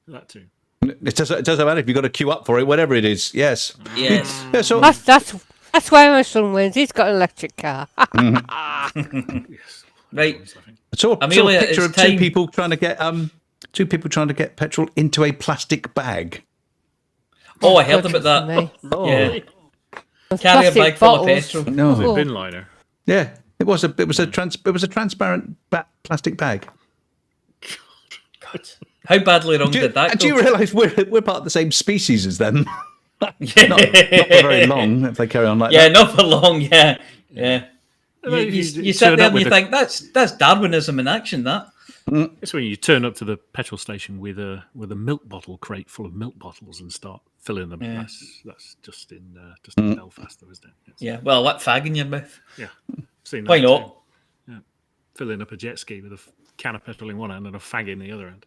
that too. it doesn't matter if you've got to queue up for it, whatever it is. Yes. Yes. Yeah, so That's why my son wins. He's got an electric car. Yes. Right. saw a Amelia, picture it's of two time. people trying to get petrol into a plastic bag. Oh, I heard about Goodness that. me. Oh. Yeah. Those Carry a plastic bag full of bottles. petrol. No. The Oh. bin liner. Yeah. It was a transparent plastic bag. How badly wrong did that Do go? you realise we're part of the same species as them? not for very long if they carry on like Yeah, that. not for long. Yeah. Well, if You sit turn there up and you with think that's Darwinism in action. That. It's when you turn up to the petrol station with a milk bottle crate full of milk bottles and start filling them. Yeah. That's just in Belfast, though, isn't it? It's- Yeah. Well, what fag in your mouth? Yeah. Seen Why that not? too. Yeah. Filling up a jet ski with a can of petrol in one hand and a fag in the other hand.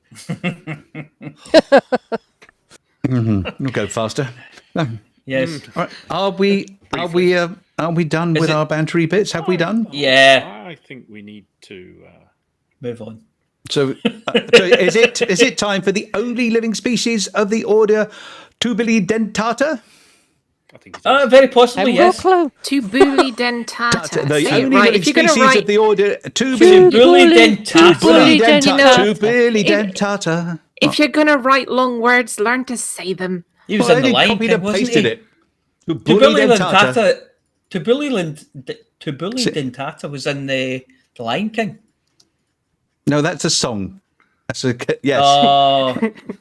We'll go faster. No. Yes. All right. Are we done with it- our bantery bits? Have we done? Yeah. I think we need to. Move on. So is it time for the only living species of the order Tubuli dentata? I think it is. Very possibly, I've got a yes. clue. Tubuli dentata. The Say it only right. living If you're going to species write of the order Tubuli Bully dentata. Bully dentata. Tubuli If- dentata. if you're going to write long words, learn to say them. He was Well, in I the line, copied and wasn't pasted he? it. Tubuli dentata. Tubuli dentata was in the Lion King. No, that's a song. That's a yes. Oh,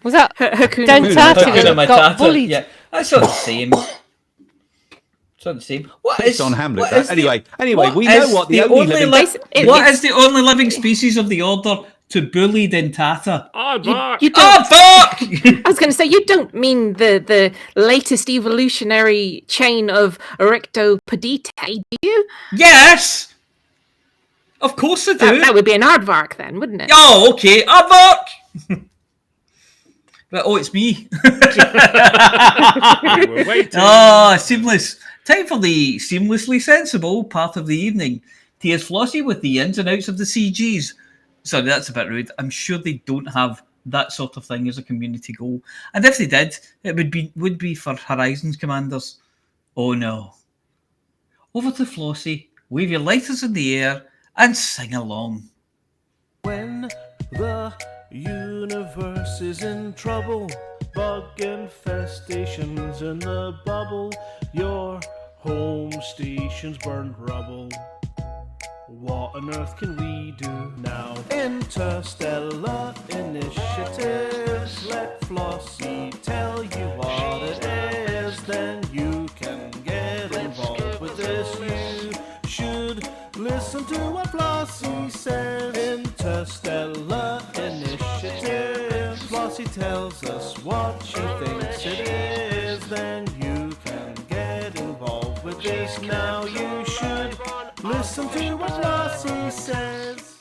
Was that Hakuna Dentata Hakuna that got Matata. bullied? Yeah, that's not the same. It's not the same. What Based is on Hamlet. what that- is the- anyway, what we know is what the only living. What is the only living species of the order Tubuli dentata? Aardvark! You don't, Oh, fuck! I was going to say, you don't mean the latest evolutionary chain of Erectopoditae, do you? Yes! Of course I do. That would be an aardvark then, wouldn't it? Oh, okay. Aardvark! But, oh, it's me. We're waiting. Ah, seamless. Time for the seamlessly sensible part of the evening. Here's Flossy with the ins and outs of the CGs. Sorry, that's a bit rude. I'm sure they don't have that sort of thing as a community goal. And if they did, it would be for Horizons commanders. Oh no. Over to Flossy, wave your lighters in the air, and sing along. When the universe is in trouble, bug infestations in the bubble, your home station's burned rubble. What on earth can we do now? Interstellar initiatives. Let Flossy tell you what it is. Then you can get involved with this. You should listen to what Flossy says. Interstellar initiatives. Flossy tells us what she thinks it is. Then you can get yes, now you should listen to what Flossy says.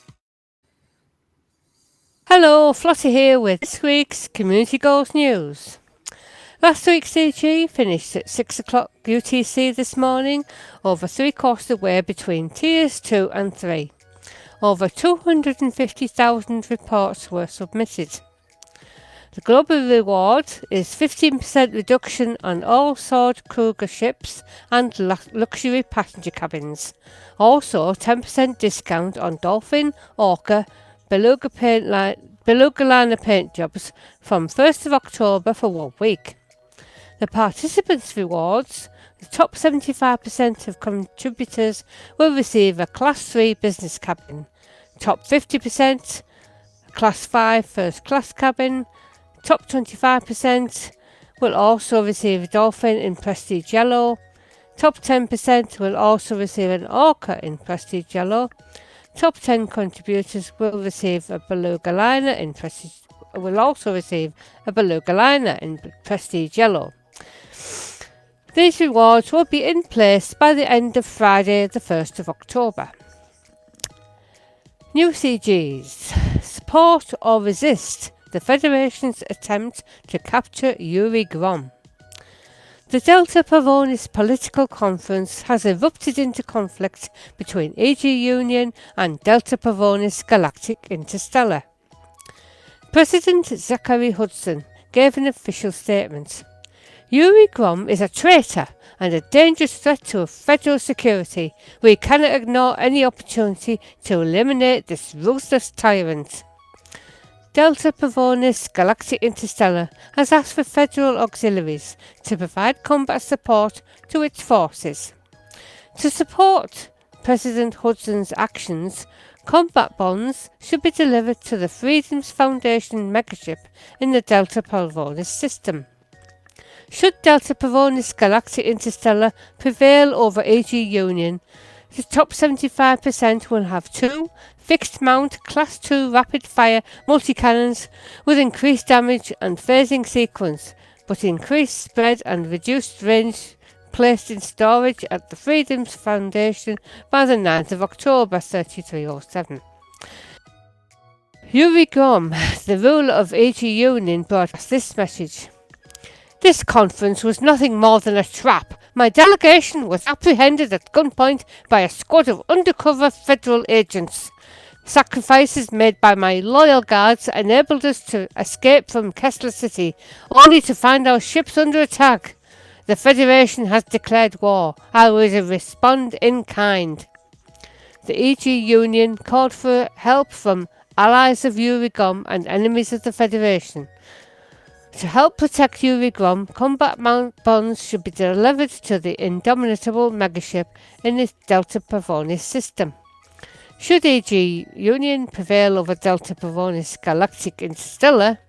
Hello, Flossy here with this week's Community Goals News. Last week's CG finished at 6 o'clock UTC this morning, over 3/4 of the way between Tiers 2 and 3. Over 250,000 reports were submitted. The global reward is 15% reduction on all Sword Kruger ships and luxury passenger cabins. Also 10% discount on Dolphin, Orca, Beluga liner paint jobs from 1st of October for 1 week. The participants' rewards, the top 75% of contributors will receive a Class 3 business cabin, top 50% Class 5 first class cabin, top 25% will also receive a Dolphin in Prestige Yellow, top 10% will also receive an Orca in Prestige Yellow, top 10 contributors will receive a Beluga liner in Prestige Yellow. These rewards will be in place by the end of Friday, the 1st of October. New CGs. Support or resist the Federation's attempt to capture Yuri Grom. The Delta Pavonis political conference has erupted into conflict between EG Union and Delta Pavonis Galactic Interstellar. President Zachary Hudson gave an official statement. Yuri Grom is a traitor and a dangerous threat to federal security. We cannot ignore any opportunity to eliminate this ruthless tyrant. Delta Pavonis Galactic Interstellar has asked for federal auxiliaries to provide combat support to its forces. To support President Hudson's actions, combat bonds should be delivered to the Freedoms Foundation megaship in the Delta Pavonis system. Should Delta Pavonis Galactic Interstellar prevail over EG Union, the top 75% will have 2 fixed-mount Class 2 rapid-fire multi-cannons with increased damage and phasing sequence, but increased spread and reduced range placed in storage at the Freedoms Foundation by the 9th of October 3307. Yuri Grom, the ruler of EG Union, broadcast this message. This conference was nothing more than a trap. My delegation was apprehended at gunpoint by a squad of undercover federal agents. Sacrifices made by my loyal guards enabled us to escape from Kessler City, only to find our ships under attack. The Federation has declared war. I will respond in kind. The EG Union called for help from allies of Yuri Grom and enemies of the Federation. To help protect Yuri Grom, combat bonds should be delivered to the indomitable megaship in the Delta Pavonis system. Should EG Union prevail over Delta Pavonis Galactic Interstellar,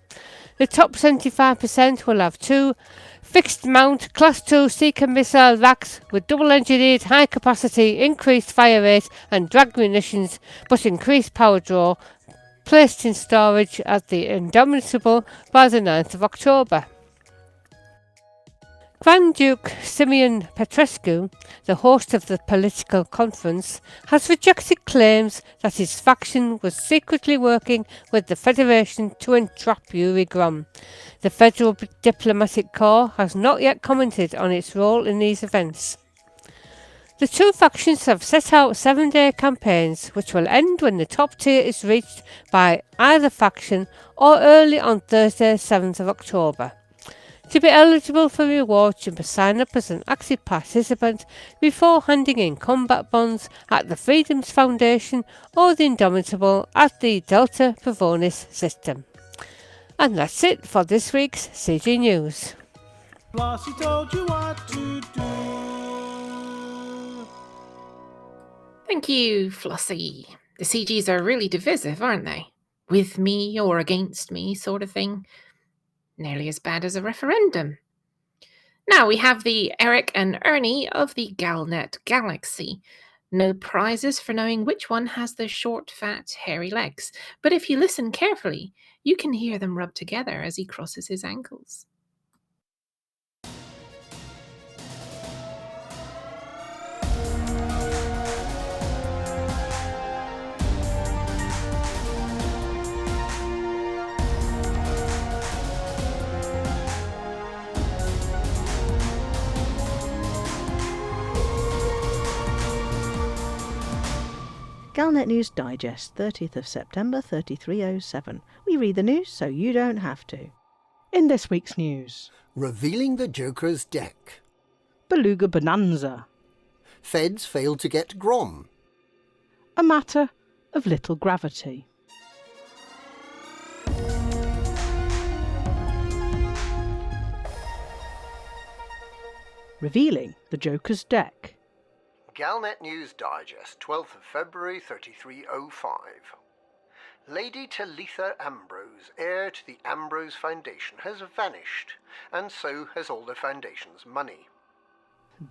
the top 75% will have 2 fixed-mount Class 2 Seeker missile racks with double-engineered high-capacity, increased fire rate and drag munitions, but increased power draw, placed in storage at the Indomitable by the 9th of October. Grand Duke Simeon Petrescu, the host of the political conference, has rejected claims that his faction was secretly working with the Federation to entrap Yuri Grom. The Federal Diplomatic Corps has not yet commented on its role in these events. The two factions have set out 7-day campaigns which will end when the top tier is reached by either faction or early on Thursday 7th of October. To be eligible for rewards, you must sign up as an active participant before handing in combat bonds at the Freedoms Foundation or the Indomitable at the Delta Pavonis system. And that's it for this week's CG News. Flossy told you what to do. Thank you, Flossy. The CGs are really divisive, aren't they? With me or against me, sort of thing. Nearly as bad as a referendum. Now we have the Eric and Ernie of the Galnet Galaxy. No prizes for knowing which one has the short, fat, hairy legs. But if you listen carefully, you can hear them rub together as he crosses his ankles. Galnet News Digest, 30th of September 3307. We read the news so you don't have to. In this week's news, Revealing the Joker's deck. Beluga Bonanza. Feds failed to get Grom. A matter of little gravity. Revealing the Joker's deck. Galnet News Digest, 12th of February 3305. Lady Talitha Ambrose, heir to the Ambrose Foundation, has vanished, and so has all the Foundation's money.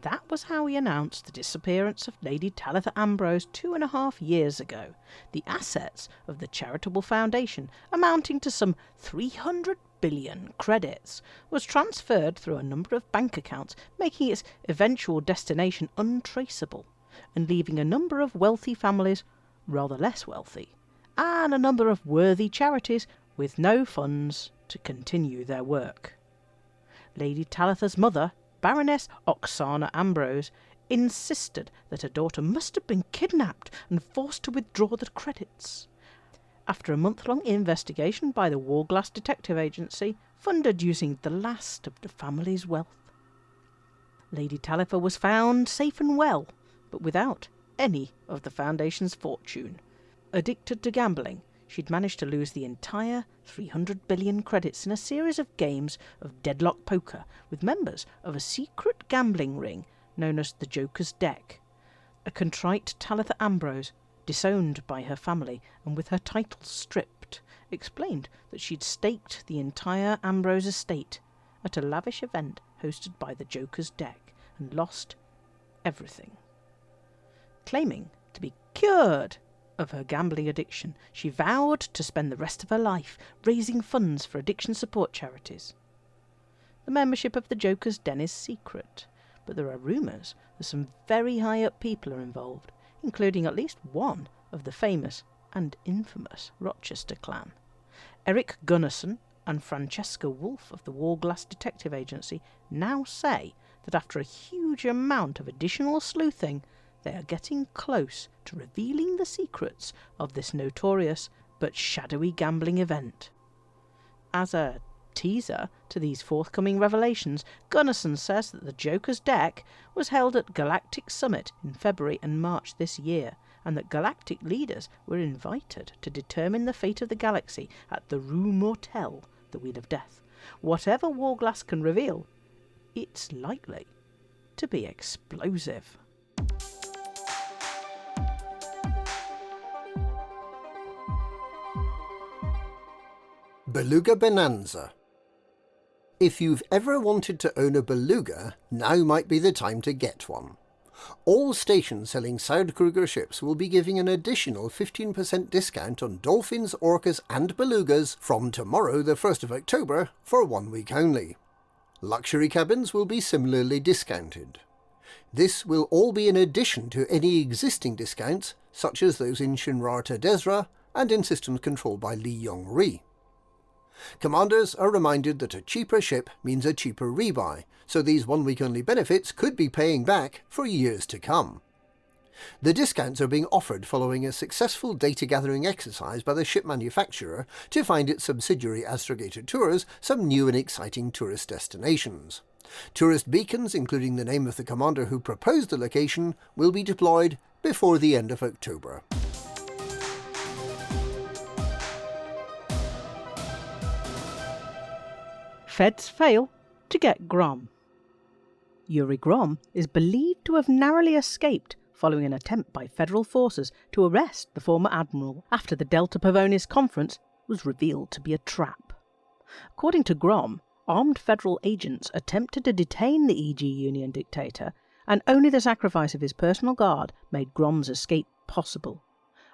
That was how he announced the disappearance of Lady Talitha Ambrose 2.5 years ago. The assets of the charitable foundation, amounting to some 300 billion credits, was transferred through a number of bank accounts, making its eventual destination untraceable, and leaving a number of wealthy families rather less wealthy, and a number of worthy charities with no funds to continue their work. Lady Talitha's mother, Baroness Oksana Ambrose, insisted that her daughter must have been kidnapped and forced to withdraw the credits. After a month-long investigation by the Warglass Detective Agency, funded using the last of the family's wealth, Lady Talitha was found safe and well, but without any of the Foundation's fortune. Addicted to gambling, she'd managed to lose the entire 300 billion credits in a series of games of deadlock poker with members of a secret gambling ring known as the Joker's Deck. A contrite Talitha Ambrose, disowned by her family and with her titles stripped, explained that she'd staked the entire Ambrose estate at a lavish event hosted by the Joker's Deck and lost everything. Claiming to be cured of her gambling addiction, she vowed to spend the rest of her life raising funds for addiction support charities. The membership of the Joker's Den is secret, but there are rumours that some very high-up people are involved, including at least one of the famous and infamous Rochester clan. Eric Gunnarsson and Francesca Wolf of the Warglass Detective Agency now say that after a huge amount of additional sleuthing, they are getting close to revealing the secrets of this notorious but shadowy gambling event. As a teaser to these forthcoming revelations, Gunnarsson says that the Joker's Deck was held at Galactic Summit in February and March this year, and that galactic leaders were invited to determine the fate of the galaxy at the Rue Mortel, the Wheel of Death. Whatever Warglass can reveal, it's likely to be explosive. Beluga Bonanza. If you've ever wanted to own a beluga, now might be the time to get one. All stations selling Soudkruger ships will be giving an additional 15% discount on dolphins, orcas and belugas from tomorrow the 1st of October for 1 week only. Luxury cabins will be similarly discounted. This will all be in addition to any existing discounts, such as those in Shinrarta Desra and in systems controlled by Li Yong-ri. Commanders are reminded that a cheaper ship means a cheaper rebuy, so these 1 week only benefits could be paying back for years to come. The discounts are being offered following a successful data gathering exercise by the ship manufacturer to find its subsidiary Astrogator Tours some new and exciting tourist destinations. Tourist beacons, including the name of the commander who proposed the location, will be deployed before the end of October. Feds fail to get Grom. Yuri Grom is believed to have narrowly escaped following an attempt by federal forces to arrest the former admiral after the Delta Pavonis conference was revealed to be a trap. According to Grom, armed federal agents attempted to detain the EG Union dictator, and only the sacrifice of his personal guard made Grom's escape possible.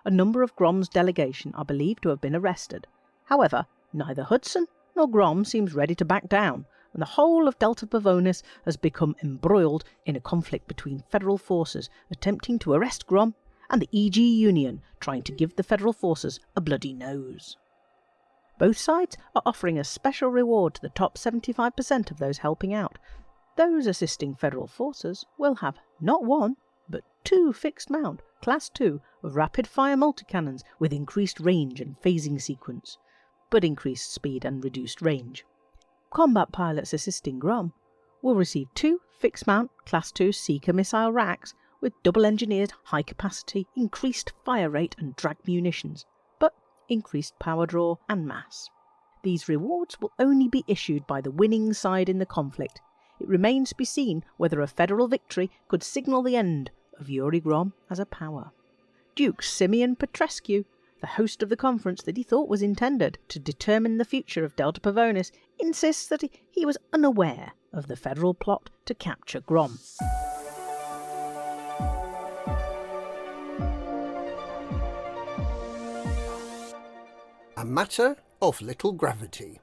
A number of Grom's delegation are believed to have been arrested. However, neither Hudson nor Grom seems ready to back down, and the whole of Delta Pavonis has become embroiled in a conflict between federal forces attempting to arrest Grom and the EG Union trying to give the federal forces a bloody nose. Both sides are offering a special reward to the top 75% of those helping out. Those assisting federal forces will have not one, but 2 fixed mount Class 2 of rapid-fire multi-cannons with increased range and phasing sequence, but increased speed and reduced range. Combat pilots assisting Grom will receive 2 fixed mount Class 2 Seeker missile racks with double-engineered, high-capacity, increased fire rate and drag munitions, but increased power draw and mass. These rewards will only be issued by the winning side in the conflict. It remains to be seen whether a federal victory could signal the end of Yuri Grom as a power. Duke Simeon Petrescu, the host of the conference that he thought was intended to determine the future of Delta Pavonis, insists that he was unaware of the federal plot to capture Grom. A matter of little gravity.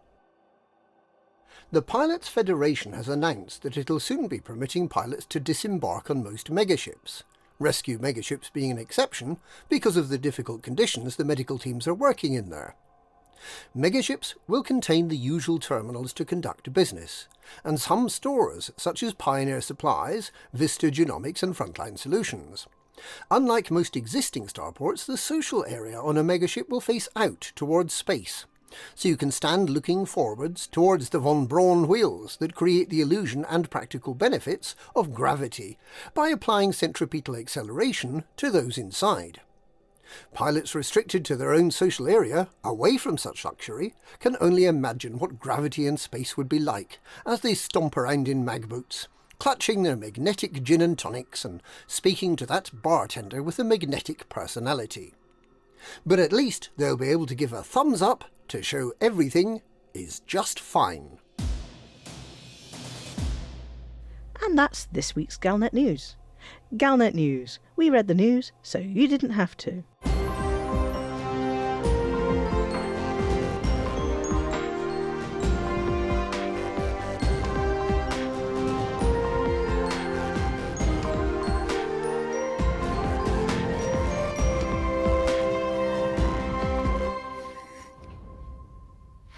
The Pilots Federation has announced that it'll soon be permitting pilots to disembark on most megaships, rescue megaships being an exception because of the difficult conditions the medical teams are working in there. Megaships will contain the usual terminals to conduct business, and some stores such as Pioneer Supplies, Vista Genomics and Frontline Solutions. Unlike most existing starports, the social area on a megaship will face out towards space, so you can stand looking forwards towards the von Braun wheels that create the illusion and practical benefits of gravity by applying centripetal acceleration to those inside. Pilots restricted to their own social area, away from such luxury, can only imagine what gravity in space would be like as they stomp around in magboats, clutching their magnetic gin and tonics and speaking to that bartender with a magnetic personality. But at least they'll be able to give a thumbs up to show everything is just fine. And that's this week's Galnet News. Galnet News. We read the news, so you didn't have to.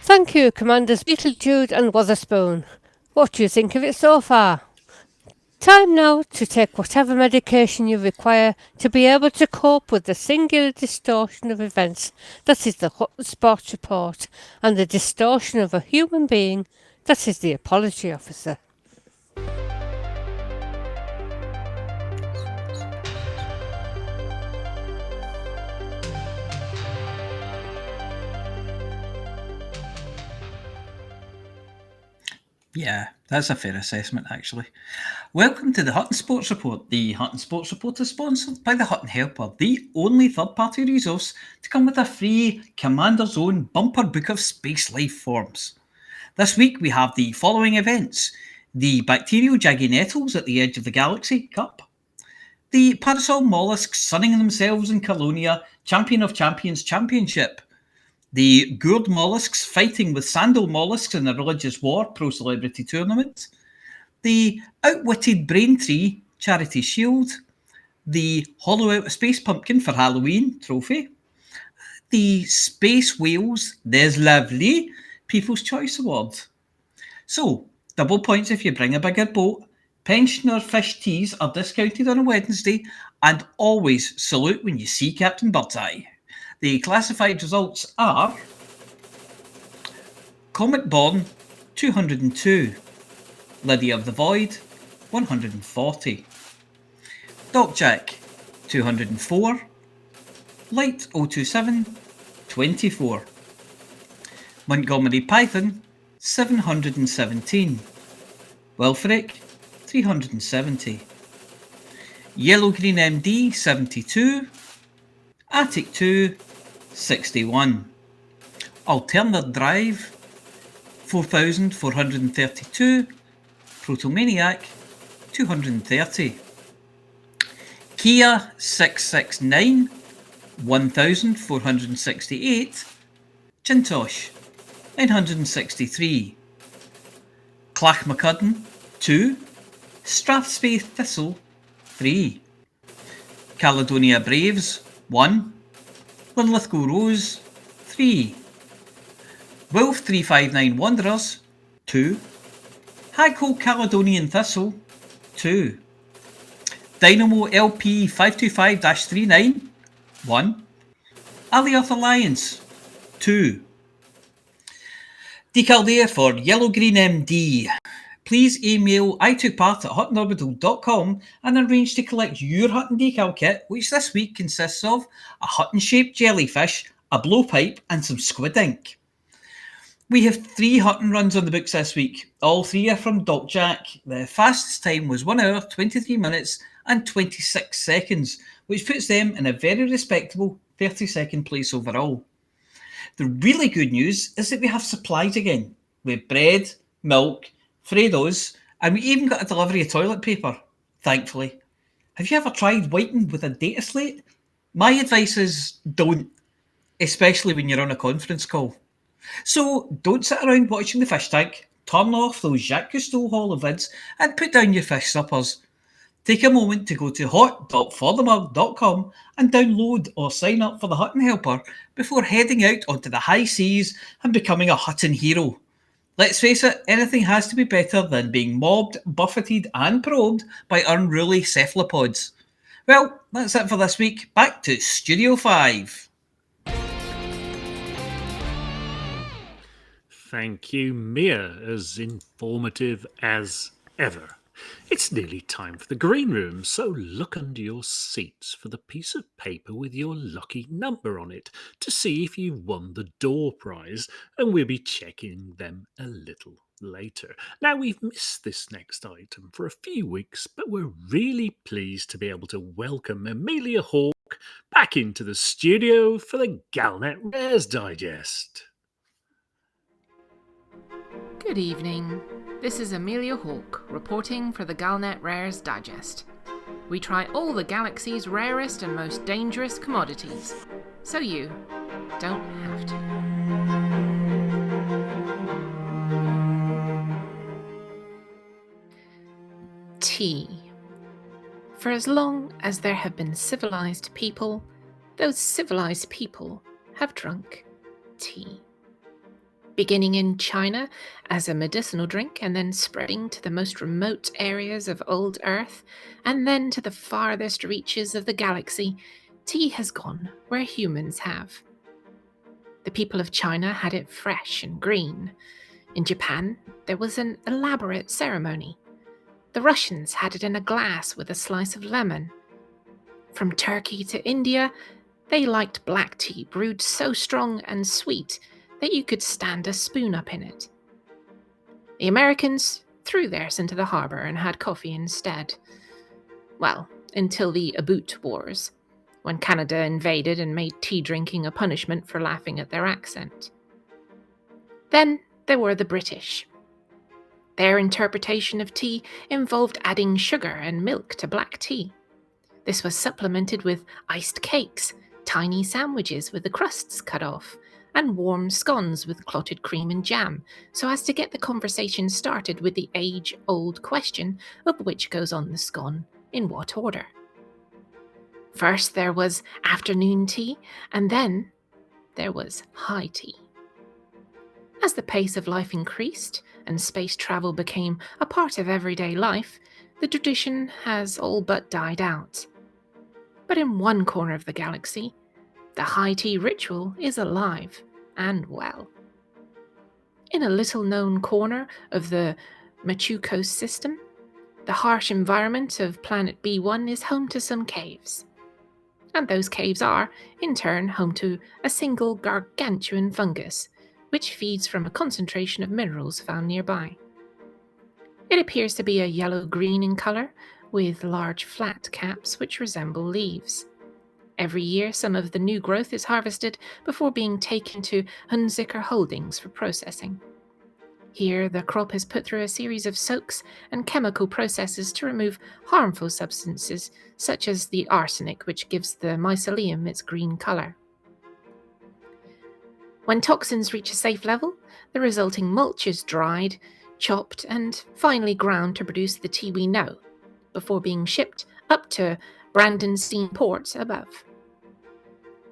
Thank you, Commanders Beetlejude and Witherspoon. What do you think of it so far? Time now to take whatever medication you require to be able to cope with the singular distortion of events that is the Hutton Sports Report and the distortion of a human being that is the Apology Officer. Yeah, that's a fair assessment, actually. Welcome to the Hutton Sports Report. The Hutton Sports Report is sponsored by the Hutton Helper, the only third-party resource to come with a free Commander's Own bumper book of space life forms. This week we have the following events: the bacterial jaggy nettles at the edge of the galaxy, Cup; the parasol mollusks sunning themselves in Colonia, Champion of Champions Championship; the gourd mollusks fighting with sandal mollusks in a religious war pro-celebrity tournament; the outwitted Braintree charity shield; the hollow out a space pumpkin for Halloween trophy; the Space Whales There's Lovely People's Choice Award. So, double points if you bring a bigger boat. Pensioner fish teas are discounted on a Wednesday, and always salute when you see Captain Birdseye. The classified results are Comet Born 202, Lydia of the Void 140, Docjack 204, Light 027 24, Montgomery Python 717, Wilfric 370, Yellow Green MD 72, Attic 2 61, Alternate Drive 4432, Protomaniac 230, Kia 669 1468, Jintosh 963, Clachmacudden 2, Strathspey Thistle 3, Caledonia Braves 1, Linlithgow Rose 3, Wolf 359 Wanderers 2, Haghole Caledonian Thistle 2, Dynamo LP 525-39, 1. Ali Earth Alliance, 2. Decaldea for Yellow Green MD. Please email itookpart@huttonorbital.com and arrange to collect your Hutton decal kit, which this week consists of a Hutton-shaped jellyfish, a blowpipe and some squid ink. We have 3 Hutton runs on the books this week. All 3 are from Doc Jack. The fastest time was 1 hour, 23 minutes and 26 seconds, which puts them in a very respectable 32nd place overall. The really good news is that we have supplies again. We have bread, milk, Fredos, and we even got a delivery of toilet paper, thankfully. Have you ever tried writing with a data slate? My advice is don't, especially when you're on a conference call. So don't sit around watching the fish tank, turn off those Jacques Cousteau holovids and put down your fish suppers. Take a moment to go to hot.forthemug.com and download or sign up for the Hutton Helper before heading out onto the high seas and becoming a Hutton hero. Let's face it, anything has to be better than being mobbed, buffeted and probed by unruly cephalopods. Well, that's it for this week. Back to Studio 5. Thank you, Mia, as informative as ever. It's nearly time for the green room, so look under your seats for the piece of paper with your lucky number on it to see if you won the door prize, and we'll be checking them a little later. Now, we've missed this next item for a few weeks, but we're really pleased to be able to welcome Amelia Hawke back into the studio for the Galnet Rares Digest. Good evening. This is Amelia Hawke, reporting for the Galnet Rares Digest. We try all the galaxy's rarest and most dangerous commodities, so you don't have to. Tea. For as long as there have been civilized people, those civilized people have drunk tea. Beginning in China as a medicinal drink and then spreading to the most remote areas of old Earth and then to the farthest reaches of the galaxy, tea has gone where humans have. The people of China had it fresh and green. In Japan, there was an elaborate ceremony. The Russians had it in a glass with a slice of lemon. From Turkey to India, they liked black tea brewed so strong and sweet that you could stand a spoon up in it. The Americans threw theirs into the harbour and had coffee instead. Well, until the Aleut Wars, when Canada invaded and made tea drinking a punishment for laughing at their accent. Then there were the British. Their interpretation of tea involved adding sugar and milk to black tea. This was supplemented with iced cakes, tiny sandwiches with the crusts cut off, and warm scones with clotted cream and jam, so as to get the conversation started with the age-old question of which goes on the scone in what order. First there was afternoon tea, and then there was high tea. As the pace of life increased and space travel became a part of everyday life, the tradition has all but died out. But in one corner of the galaxy, the high tea ritual is alive and well. In a little-known corner of the Machuco system, the harsh environment of planet B1 is home to some caves. And those caves are, in turn, home to a single gargantuan fungus, which feeds from a concentration of minerals found nearby. It appears to be a yellow-green in colour, with large flat caps which resemble leaves. Every year, some of the new growth is harvested before being taken to Hunziker Holdings for processing. Here, the crop is put through a series of soaks and chemical processes to remove harmful substances, such as the arsenic, which gives the mycelium its green colour. When toxins reach a safe level, the resulting mulch is dried, chopped, and finally ground to produce the tea we know, before being shipped up to Brandenstein Port above.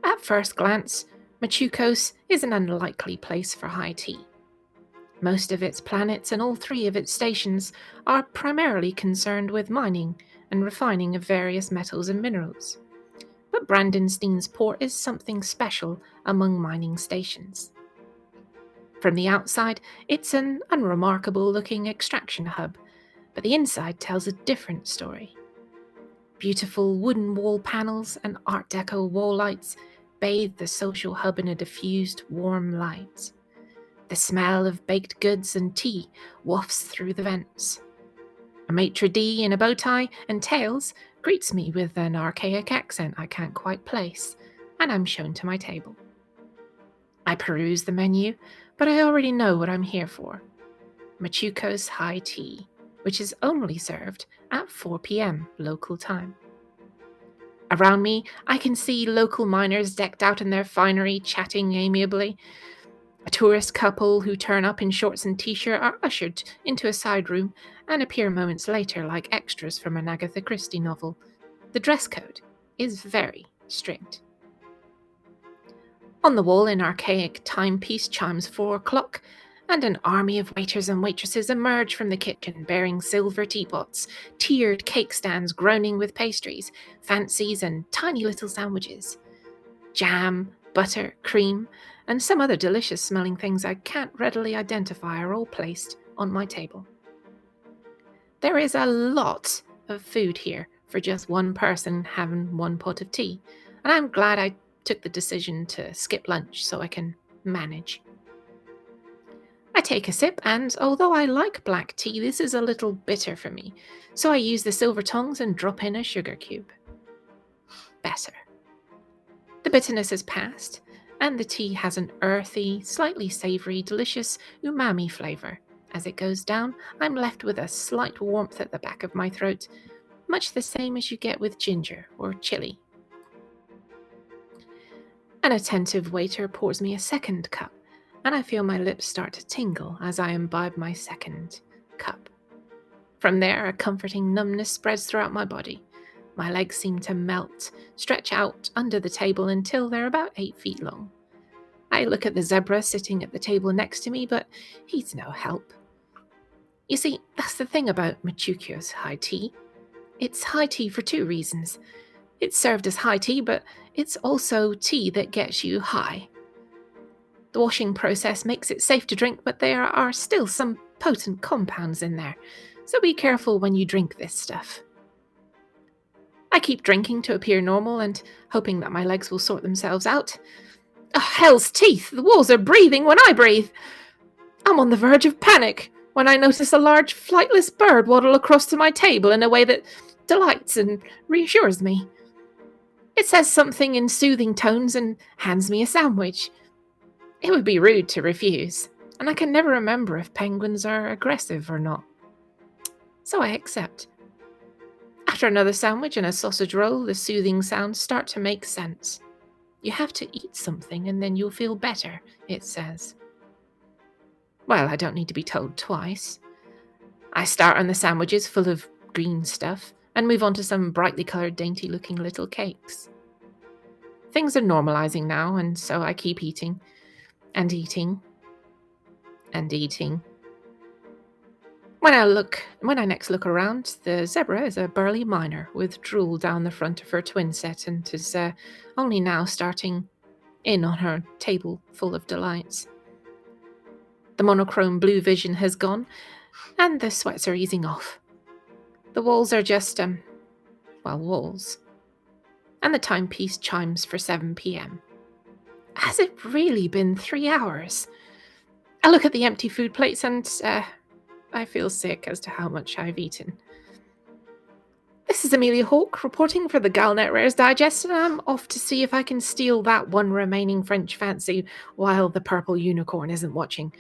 At first glance, Machucos is an unlikely place for high tea. Most of its planets and all 3 of its stations are primarily concerned with mining and refining of various metals and minerals. But Brandenstein's port is something special among mining stations. From the outside, it's an unremarkable-looking extraction hub, but the inside tells a different story. Beautiful wooden wall panels and Art Deco wall lights bathe the social hub in a diffused, warm light. The smell of baked goods and tea wafts through the vents. A maitre d' in a bow tie and tails greets me with an archaic accent I can't quite place, and I'm shown to my table. I peruse the menu, but I already know what I'm here for. Machuco's high tea, which is only served at 4 p.m. local time. Around me, I can see local miners decked out in their finery, chatting amiably. A tourist couple who turn up in shorts and t-shirt are ushered into a side room and appear moments later like extras from an Agatha Christie novel. The dress code is very strict. On the wall, an archaic timepiece chimes 4 o'clock, and an army of waiters and waitresses emerge from the kitchen bearing silver teapots, tiered cake stands groaning with pastries, fancies and tiny little sandwiches. Jam, butter, cream, and some other delicious-smelling things I can't readily identify are all placed on my table. There is a lot of food here for just one person having one pot of tea, and I'm glad I took the decision to skip lunch so I can manage. I take a sip, and although I like black tea, this is a little bitter for me, so I use the silver tongs and drop in a sugar cube. Better. The bitterness has passed, and the tea has an earthy, slightly savoury, delicious umami flavour. As it goes down, I'm left with a slight warmth at the back of my throat, much the same as you get with ginger or chili. An attentive waiter pours me a second cup, and I feel my lips start to tingle as I imbibe my second cup. From there, a comforting numbness spreads throughout my body. My legs seem to melt, stretch out under the table until they're about 8 feet long. I look at the zebra sitting at the table next to me, but he's no help. You see, that's the thing about Machuco's high tea. It's high tea for 2 reasons. It's served as high tea, but it's also tea that gets you high. The washing process makes it safe to drink, but there are still some potent compounds in there, so be careful when you drink this stuff. I keep drinking to appear normal and hoping that my legs will sort themselves out. Oh, hell's teeth! The walls are breathing when I breathe! I'm on the verge of panic when I notice a large flightless bird waddle across to my table in a way that delights and reassures me. It says something in soothing tones and hands me a sandwich. It would be rude to refuse, and I can never remember if penguins are aggressive or not. So I accept. After another sandwich and a sausage roll, the soothing sounds start to make sense. You have to eat something and then you'll feel better, it says. Well, I don't need to be told twice. I start on the sandwiches full of green stuff and move on to some brightly coloured, dainty-looking little cakes. Things are normalising now, and so I keep eating. And eating. And eating. When I next look around, the zebra is a burly miner with drool down the front of her twin set and is only now starting in on her table full of delights. The monochrome blue vision has gone, and the sweats are easing off. The walls are just, walls. And the timepiece chimes for 7 p.m. Has it really been 3 hours? I look at the empty food plates and, I feel sick as to how much I've eaten. This is Amelia Hawke reporting for the Galnet Rares Digest, and I'm off to see if I can steal that one remaining French fancy while the purple unicorn isn't watching.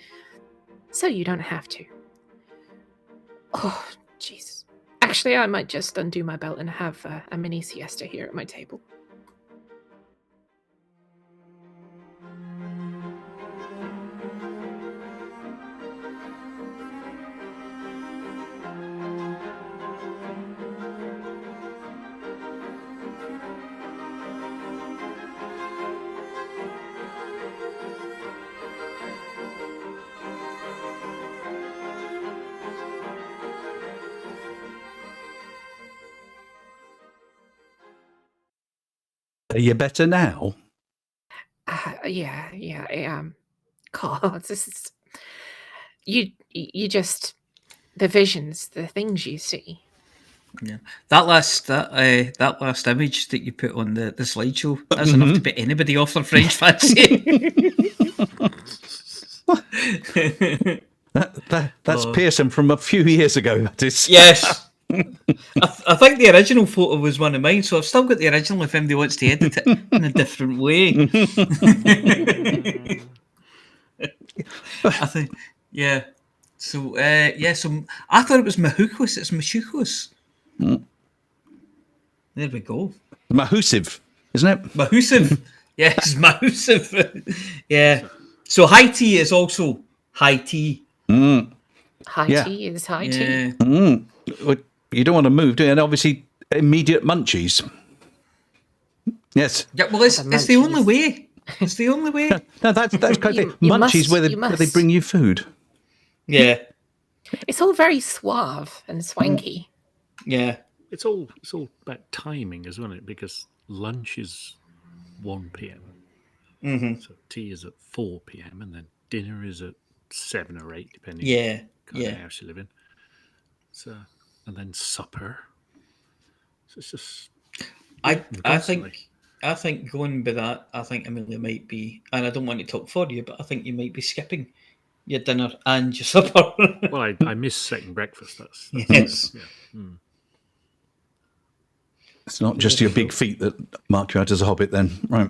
So you don't have to. Oh, jeez. Actually, I might just undo my belt and have a mini siesta here at my table. Are you better now? Yeah, I am. God, this is... You just... The visions, the things you see. Yeah, that last image that you put on the slideshow, that's enough to put anybody off their French fancy. That's Pearson from a few years ago. That is. Yes. I think the original photo was one of mine, so I've still got the original if anybody wants to edit it in a different way. I think, yeah. So, so I thought it was Mahukos. It's Mashukos. There we go. Mahusive, isn't it? Mahusive. Yes, Mahusive. Yeah. So high tea is also high tea. High tea is high tea. Well, you don't want to move, do you? And obviously, immediate munchies. Yes. Yeah, well, it's the only way. It's the only way. No, that's quite the munchies where they bring you food. Yeah. It's all very suave and swanky. Yeah. It's all about timing as well, isn't it? Because lunch is 1 p.m. Mm-hmm. So tea is at 4 p.m. and then dinner is at 7 or 8, depending on the house you live in. So, and then supper. So it's just... I think going by that, I think Amelia might be, and I don't want to talk for you, but I think you might be skipping your dinner and your supper. Well, I miss second breakfast. That's yes. Yeah. Mm. It's not just your big feet that mark you out as a hobbit, then, right?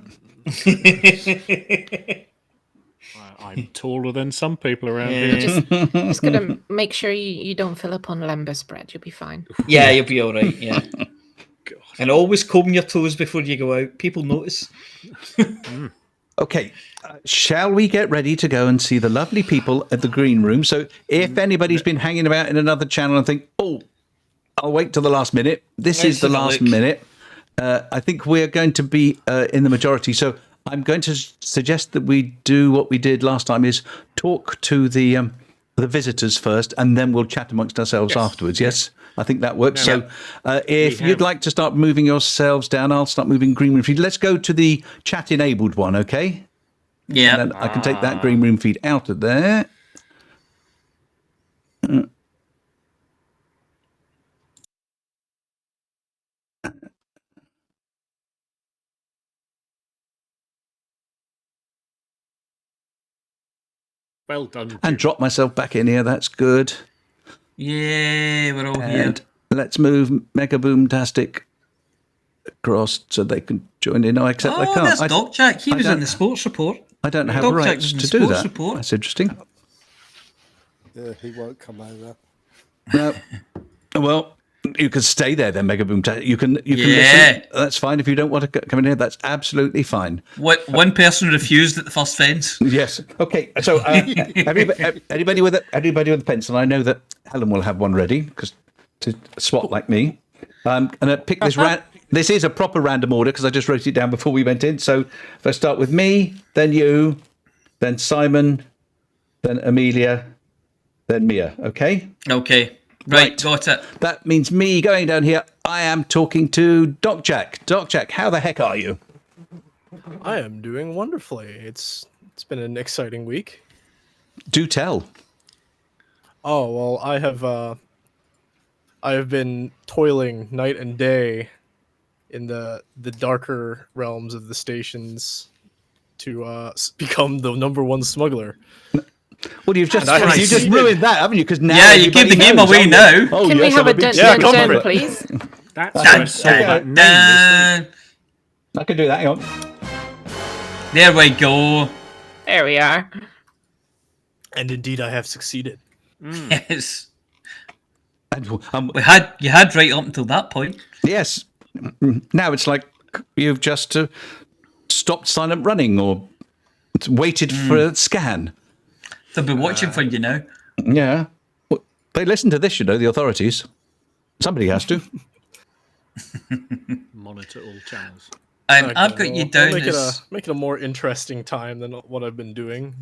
I'm taller than some people around here. Just gotta make sure you don't fill up on lembas bread. You'll be fine. Yeah, you'll be all right. Yeah. God. And always comb your toes before you go out. People notice. Okay, shall we get ready to go and see the lovely people at the green room? So if anybody's been hanging about in another channel and think, oh, I'll wait till the last minute. This is the last minute. I think we're going to be in the majority. So I'm going to suggest that we do what we did last time, is talk to the visitors first, and then we'll chat amongst ourselves afterwards. Yes, I think that works. So if you'd like to start moving yourselves down, I'll start moving green room feed. Let's go to the chat enabled one, okay? Yeah. And then I can take that green room feed out of there. Well done. And drop myself back in here. That's good. Yeah, we're all here. And let's move Mega Boomtastic across so they can join in. No, except I can't. There's Doc Jack. He was in the sports report. I don't have Doc rights to do that. Report. That's interesting. Yeah, he won't come over. No. Well, you can stay there then, Mega Boomtastic. You can listen. That's fine. If you don't want to come in here, that's absolutely fine. One person refused at the first fence. Yes. Okay. So anybody with a pencil, I know that Helen will have one ready because to swap like me. I'm going to pick this This is a proper random order because I just wrote it down before we went in. So if I start with me, then you, then Simon, then Amelia, then Mia. Okay. Okay. Right, got it. That means me going down here. I am talking to Doc Jack. Doc Jack, how the heck are you? I am doing wonderfully. It's been an exciting week. Do tell. Oh well, I have been toiling night and day in the darker realms of the stations to become the #1 smuggler. Well, you've just ruined that, haven't you? Because now you give the game away now. Oh, Can we have a dun, please? That's why I saw that name. I can do that. Hang on. There we go. There we are. And indeed, I have succeeded. Yes. And, you had right up until that point. Yes. Now it's like you've just stopped silent running or waited for a scan. They'll be watching for you now. Yeah. Well, they listen to this, the authorities. Somebody has to. Monitor all channels. And I've got you down make it a more interesting time than what I've been doing.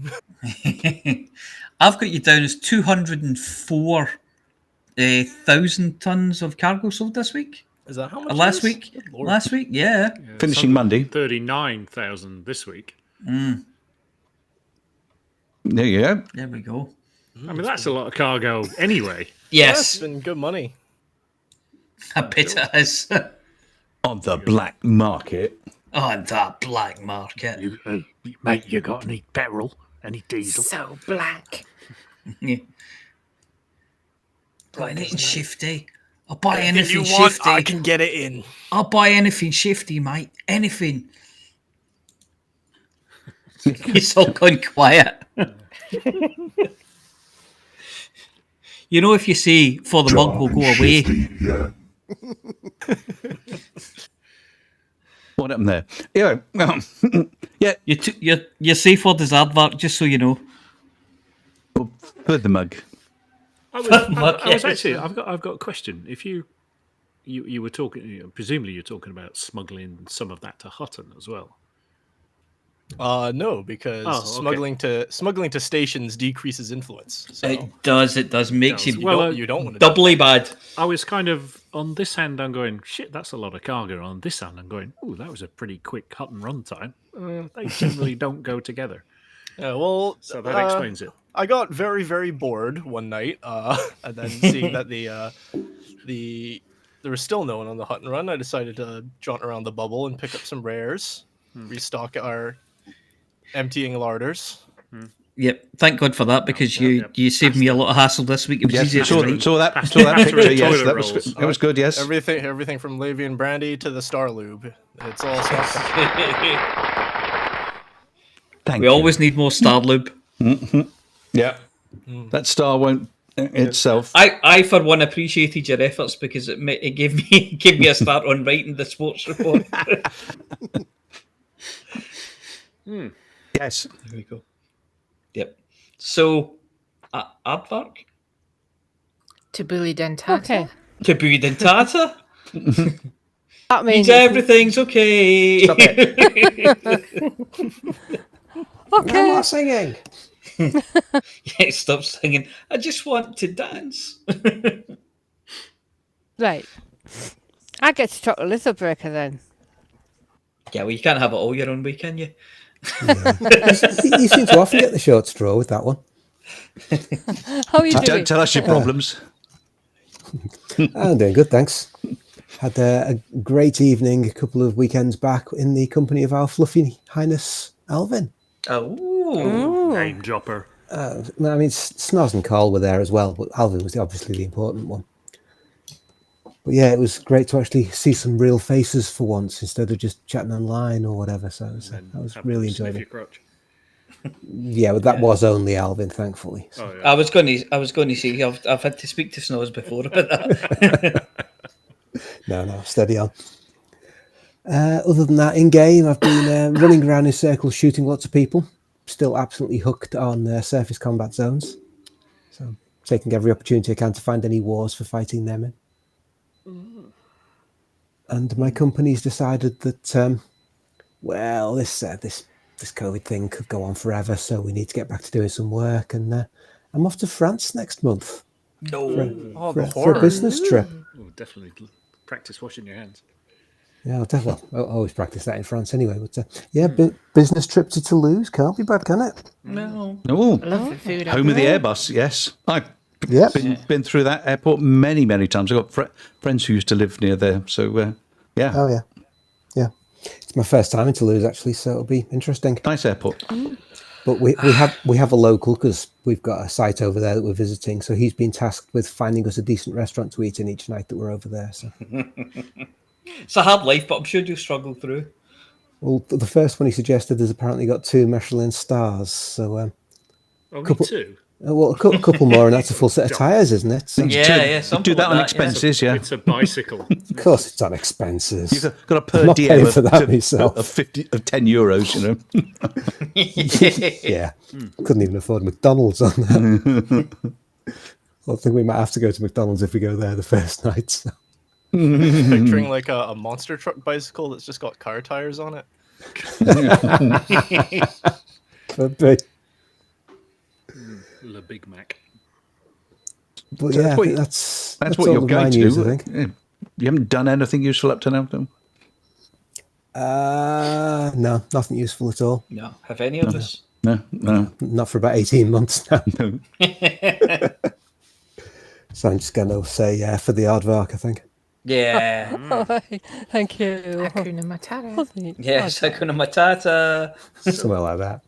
I've got you down as 204,000 tons of cargo sold this week. Is that how much? Last it is? week? Good Lord. Last week, yeah. Finishing Monday. 39,000 this week. Mm. There you go. There we go. I mean, that's a lot of cargo anyway. Yeah, it's Yes, been good money. I bet it is. On the black market. On that black market. Mate, you got any petrol? Any diesel? So black. Yeah. Got anything shifty? I'll buy If anything you want, shifty. I can get it in. I'll buy anything shifty, mate. Anything. It's all gone quiet. You know, if you say for the mug will go away. Yeah. What happened there? Yeah. Yeah. You say for this advert, just so you know. For the mug. I was actually. I've got a question. If you were talking, presumably you're talking about smuggling some of that to Hutton as well. No, because smuggling to stations decreases influence. So. It does. Makes you you don't want to doubly bad. I was kind of on this hand. I'm going shit. That's a lot of cargo. On this hand, I'm going. Oh, that was a pretty quick Hutton run time. They generally don't go together. Yeah, well, So that explains it. I got very, very bored one night, and then seeing that there was still no one on the Hutton run, I decided to jaunt around the bubble and pick up some rares, restock our emptying larders. Yep, thank God for that, because you saved me a lot of hassle this week. It was easier to write. Saw that picture. Yes, that was good. It was good. Yes, everything from Lavian Brandy to the Star Lube. It's all stuff. We always need more Star Lube. Mm-hmm. Yeah, that star won't itself. I for one appreciated your efforts because it gave me a start on writing the sports report. Yes, there we go. Yep. So, aardvark? Tabuli dentata. Okay. Tabuli dentata? That means everything's okay. Stop it. Okay. I'm not singing. Yeah, stop singing. I just want to dance. Right. I get to talk a little breaker then. Yeah, well, you can't have it all your own way, can you? You seem to often get the short straw with that one. How are you doing? Don't tell us your problems. I'm doing good, thanks. Had a great evening a couple of weekends back in the company of our fluffy highness Alvin. Oh, name dropper. I mean, Snoz and Carl were there as well, but Alvin was obviously the important one. But yeah, it was great to actually see some real faces for once instead of just chatting online or whatever. So I was really enjoying it. Yeah, but that was only Alvin, thankfully. So. Oh, yeah. I was going to say I've had to speak to Snows before about that. No, steady on. Other than that, in game, I've been running around in circles, shooting lots of people. Still absolutely hooked on surface combat zones. So taking every opportunity I can to find any wars for fighting them in. And my company's decided that, this COVID thing could go on forever, so we need to get back to doing some work. And I'm off to France next month. No, for a business trip. Oh, definitely practice washing your hands. Yeah, definitely. I always practice that in France anyway. But business trip to Toulouse can't be bad, can it? No. Oh, Love the food. home of the Airbus. Yes, I've been through that airport many times. I've got friends who used to live near there. So yeah. Oh yeah. It's my first time in Toulouse actually, so it'll be interesting. Nice airport. But we have a local because we've got a site over there that we're visiting. So he's been tasked with finding us a decent restaurant to eat in each night that we're over there. So. It's a hard life, but I'm sure you'll struggle through. Well, the first one he suggested has apparently got 2 Michelin stars. So only 2. Well, a couple more, and that's a full set of tyres, isn't it? So, do that on expenses. Yeah, it's a bicycle. Of course, it's on expenses. You've got a per I'm not diem paying for that myself. of 10 euros. You know. Yeah, couldn't even afford McDonald's on that. I think we might have to go to McDonald's if we go there the first night. So. Picturing like a monster truck bicycle that's just got car tires on it. Could be. Le Big Mac. But So yeah, that's what all you're of going my to news, do. I think. Yeah. You haven't done anything useful up to now, Tom? No, nothing useful at all. No. Have any of us? No. Not for about 18 months now. So I'm just going to say for the aardvark, I think. Yeah. Thank you. Hakuna Matata. Yes, Hakuna Matata. Somewhere like that.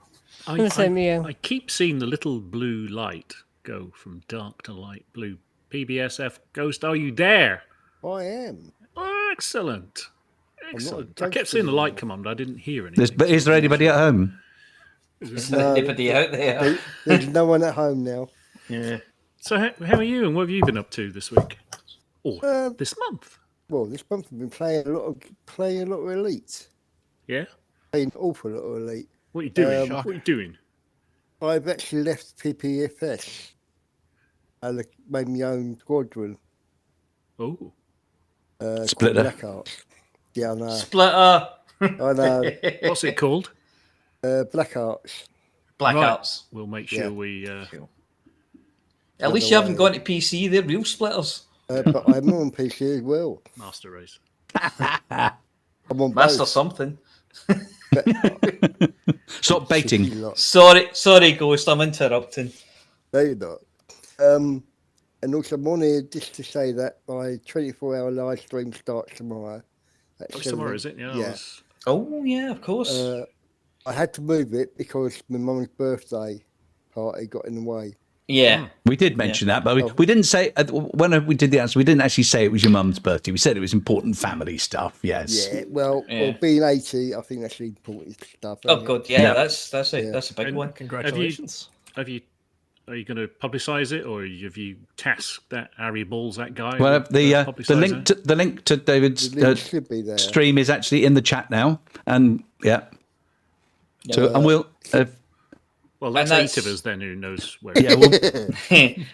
I keep seeing the little blue light go from dark to light blue. PBSF Ghost, are you there? I am. Oh, excellent. Excellent. I kept seeing the light come on, but I didn't hear anything. But is there anybody at home? Is there anybody out there? There's no one at home now. Yeah. So how are you, and what have you been up to this week? Or this month? Well, this month I've been playing a lot of Elite. Yeah? Playing an awful lot of Elite. What are you doing? What are you doing? I've actually left PPFS. I made my own squadron. Oh. Splitter. Black Arts. Yeah, I know. Splitter. I know. What's it called? Black Arts. Black Arts. We'll make sure we... At least you haven't gone to PC. They're real splitters. But I'm on PC as well. Master Race. I'm on Master both. something. Stop baiting. Sorry, Ghost. I'm interrupting. No, you're not. And also, I'm on here just to say that my 24-hour live stream starts tomorrow. Tomorrow, is it? Yeah. Oh, yeah, of course. I had to move it because my mum's birthday party got in the way. Yeah. We did mention that, but we didn't say, when we did the answer, we didn't actually say it was your mum's birthday. We said it was important family stuff, yes. Yeah, well, being 80, I think that's the important stuff. Oh, God, yeah. That's a big one. Congratulations. Are you going to publicise it, or have you tasked that Harry Balzac guy? Well, the link to David's should be there. stream is actually in the chat now, and so and we'll. Well, that's 8 of us then who knows where. Yeah,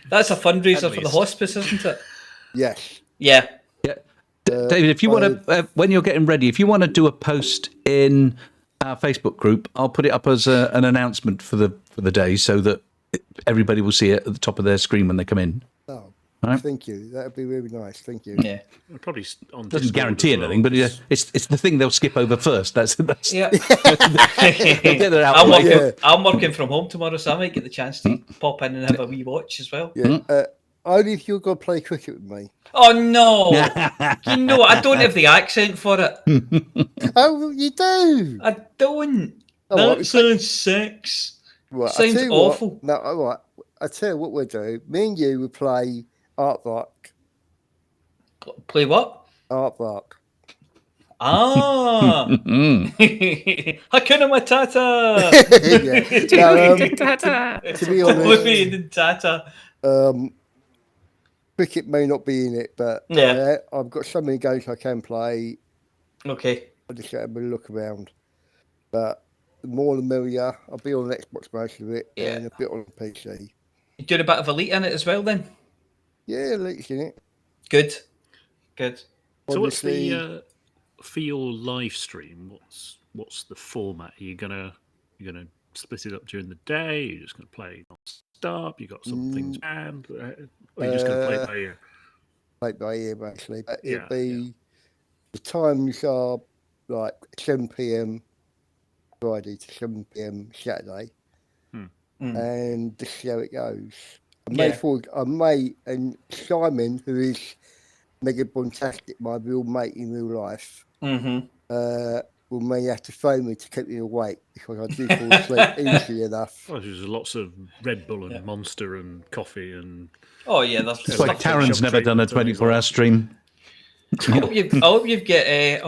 that's a fundraiser for the hospice, isn't it? Yes. Yeah. David, if you want to, when you're getting ready, if you want to do a post in our Facebook group, I'll put it up as an announcement for the day, so that everybody will see it at the top of their screen when they come in. Oh, right? Thank you. That would be really nice. Thank you. Yeah. Probably on doesn't guarantee anything, but it's the thing they'll skip over first. That's yeah. Get that out I'm working from home tomorrow, so I might get the chance to pop in and have a wee watch as well. Yeah. Only if you're going to play cricket with me. Oh no! You know I don't have the accent for it. Oh, you do. I don't. Oh, that sounds sex. Right, sounds awful. No, all right. I tell you what we'll do. Me and you will play Artvark. Play what? Artvark. Ah. Hakuna Matata. To be honest, Tata. Cricket may not be in it, but I've got so many games I can play. Okay. I just have a look around. But the more the merrier. I'll be on Xbox most of it and a bit on PC. You doing a bit of Elite in it as well then? Yeah, Elite's in it. Good. So what's the for your live stream? What's the format? Are you gonna split it up during the day? You're just gonna play non-stop? You got some things planned? Or are you just gonna play it by ear? Play it by ear, actually. But it'll be the times are like 7 p.m. Friday to 7 p.m. Saturday, and just see how it goes. I may, and Simon, who is mega bombastic, my real mate in real life, will may have to phone me to keep me awake because I do fall asleep easily enough. Well, there's lots of Red Bull and Monster and coffee and. Oh yeah, that's it's like Taron's never done a 24-hour stream. I hope you get a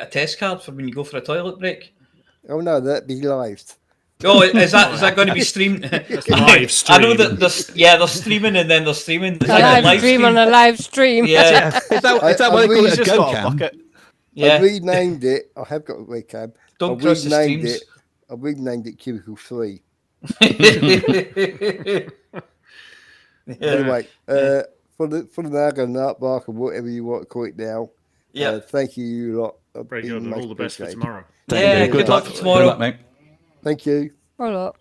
test card for when you go for a toilet break. Oh no, that'd be live. Oh, is that going to be streamed? Live stream. I know that they're streaming and then they're streaming. A live stream on a live stream. Yeah. Is that what they call it? A go cam? Yeah. I renamed it. I have got a webcam. Don't cross the streams. I renamed it Cubicle 3. Anyway, for the Naga and Artbark and whatever you want to call it now. Yeah. Thank you lot. Very good. And all the best for tomorrow. Good luck for tomorrow. Good luck, mate. Thank you. Hello.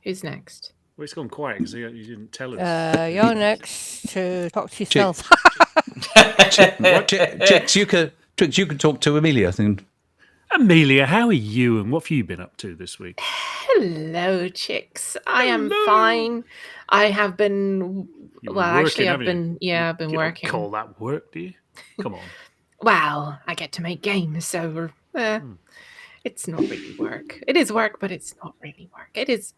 Who's next? Well, it's gone quiet because you didn't tell us. You're next to talk to yourself. Chicks, you could talk to Amelia. I think. Amelia, how are you, and what have you been up to this week? Hello, chicks. I am fine. I have been. Working, I've been. Yeah, I've been you working. Don't call that work, do you? Come on. Well, I get to make games, so it's not really work. It is work, but it's not really work. It is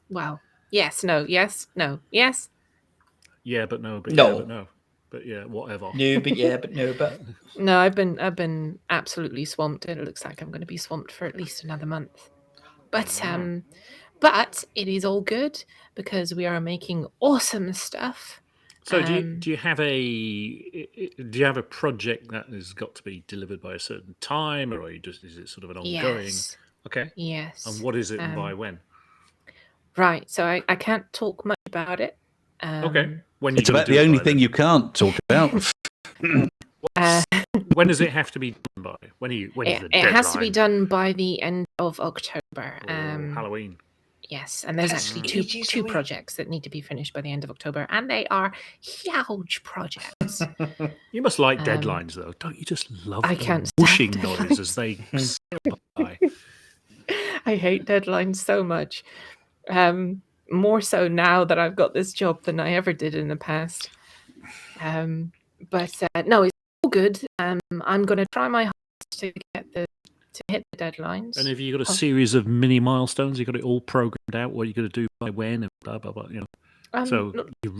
yes, no, yes, no, yes. Yeah, but no, but No. yeah, but no, but yeah, whatever. No, but yeah, but no, but No, I've been absolutely swamped, and it looks like I'm going to be swamped for at least another month. But it is all good because we are making awesome stuff. So do you have a project that has got to be delivered by a certain time, or is it sort of an ongoing? Yes. Okay. Yes. And what is it and by when? Right. So I can't talk much about it. Okay. It's about the only thing you can't talk about. When does it have to be done by? When is the deadline? It has to be done by the end of October. Halloween. Yes, and there's actually two projects that need to be finished by the end of October, and they are huge projects. You must like deadlines, though. Don't you just love I the can't whooshing stand noise as they sail by? I hate deadlines so much. More so now that I've got this job than I ever did in the past. But no, it's all good. I'm going to try my hardest to hit the deadlines. And have you got a series of mini milestones? You got it all programmed out? What you got to do by when? And blah blah blah. You know. So you're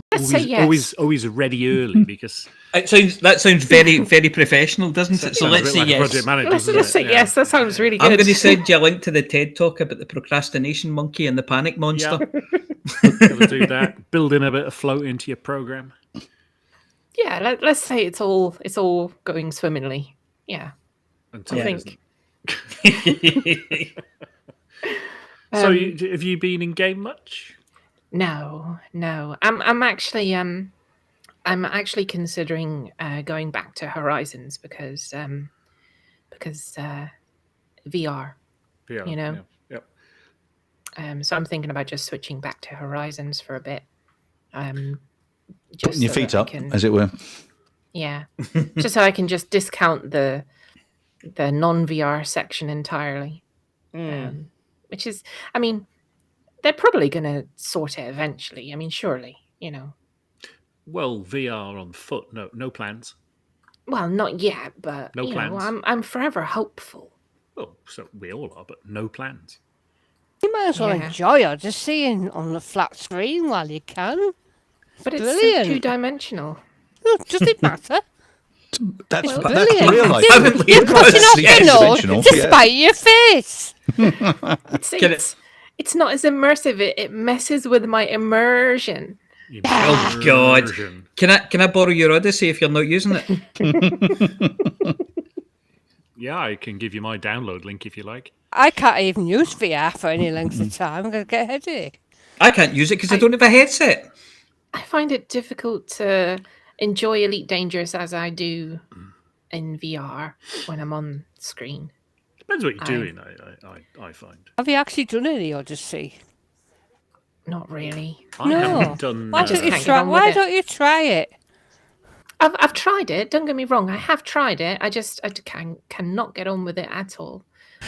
always ready early because that sounds very very professional, doesn't it? So let's say yes. Let's say yes. That sounds really good. I'm going to send you a link to the TED talk about the procrastination monkey and the panic monster. Got to do that. Build in a bit of float into your program. Yeah, let's say it's all going swimmingly. Yeah, Until I think. So have you been in game much? No. I'm actually considering going back to Horizons because VR. You know. Yeah. So I'm thinking about just switching back to Horizons for a bit. Putting your feet up, as it were. Yeah, just so I can just discount the non-VR section entirely. Which is, I mean, they're probably going to sort it eventually. I mean, surely, you know. Well, VR on foot, no plans. Well, not yet, but no plans. I'm forever hopeful. Well, so we all are, but no plans. You might as well enjoy it, just seeing on the flat screen while you can. But it's brilliant. So two-dimensional. Does it matter? That's brilliant. real life. You're cutting off your nose despite your face. It's not as immersive. It messes with my immersion. Oh God! Can I borrow your Odyssey if you're not using it? Yeah, I can give you my download link if you like. I can't even use VR for any length of time. I'm going to get a headache. I can't use it because I don't have a headset. I find it difficult to enjoy Elite Dangerous as I do in VR when I'm on screen. Depends what you're doing, I find. Have you actually done any Odyssey? Not really. I haven't done... Why don't you try it? I've tried it. Don't get me wrong. I have tried it. I cannot get on with it at all.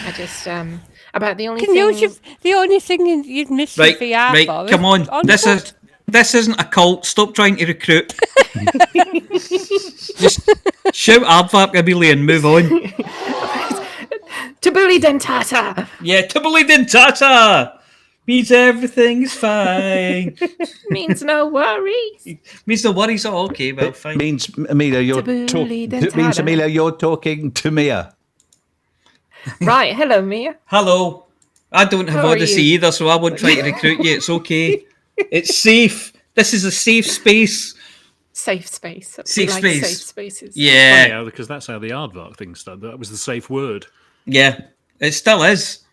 I just about the only the only thing you'd miss right, VR right. for. Come on, this isn't a cult. Stop trying to recruit. Just shout Aardvark, Amelia, and move on. Tabuli dentata. Yeah, tabuli dentata means everything's fine. Means no worries. Means no worries. Oh, okay, well, fine. Means Amelia, you're talking to Mia. Right, hello, Mia. Hello. I don't have Odyssey either, so I won't try to recruit you. It's okay. It's safe. This is a safe space. Safe space. Safe space. Safe spaces. Yeah. Yeah, because that's how the Aardvark thing started. That was the safe word. Yeah, it still is.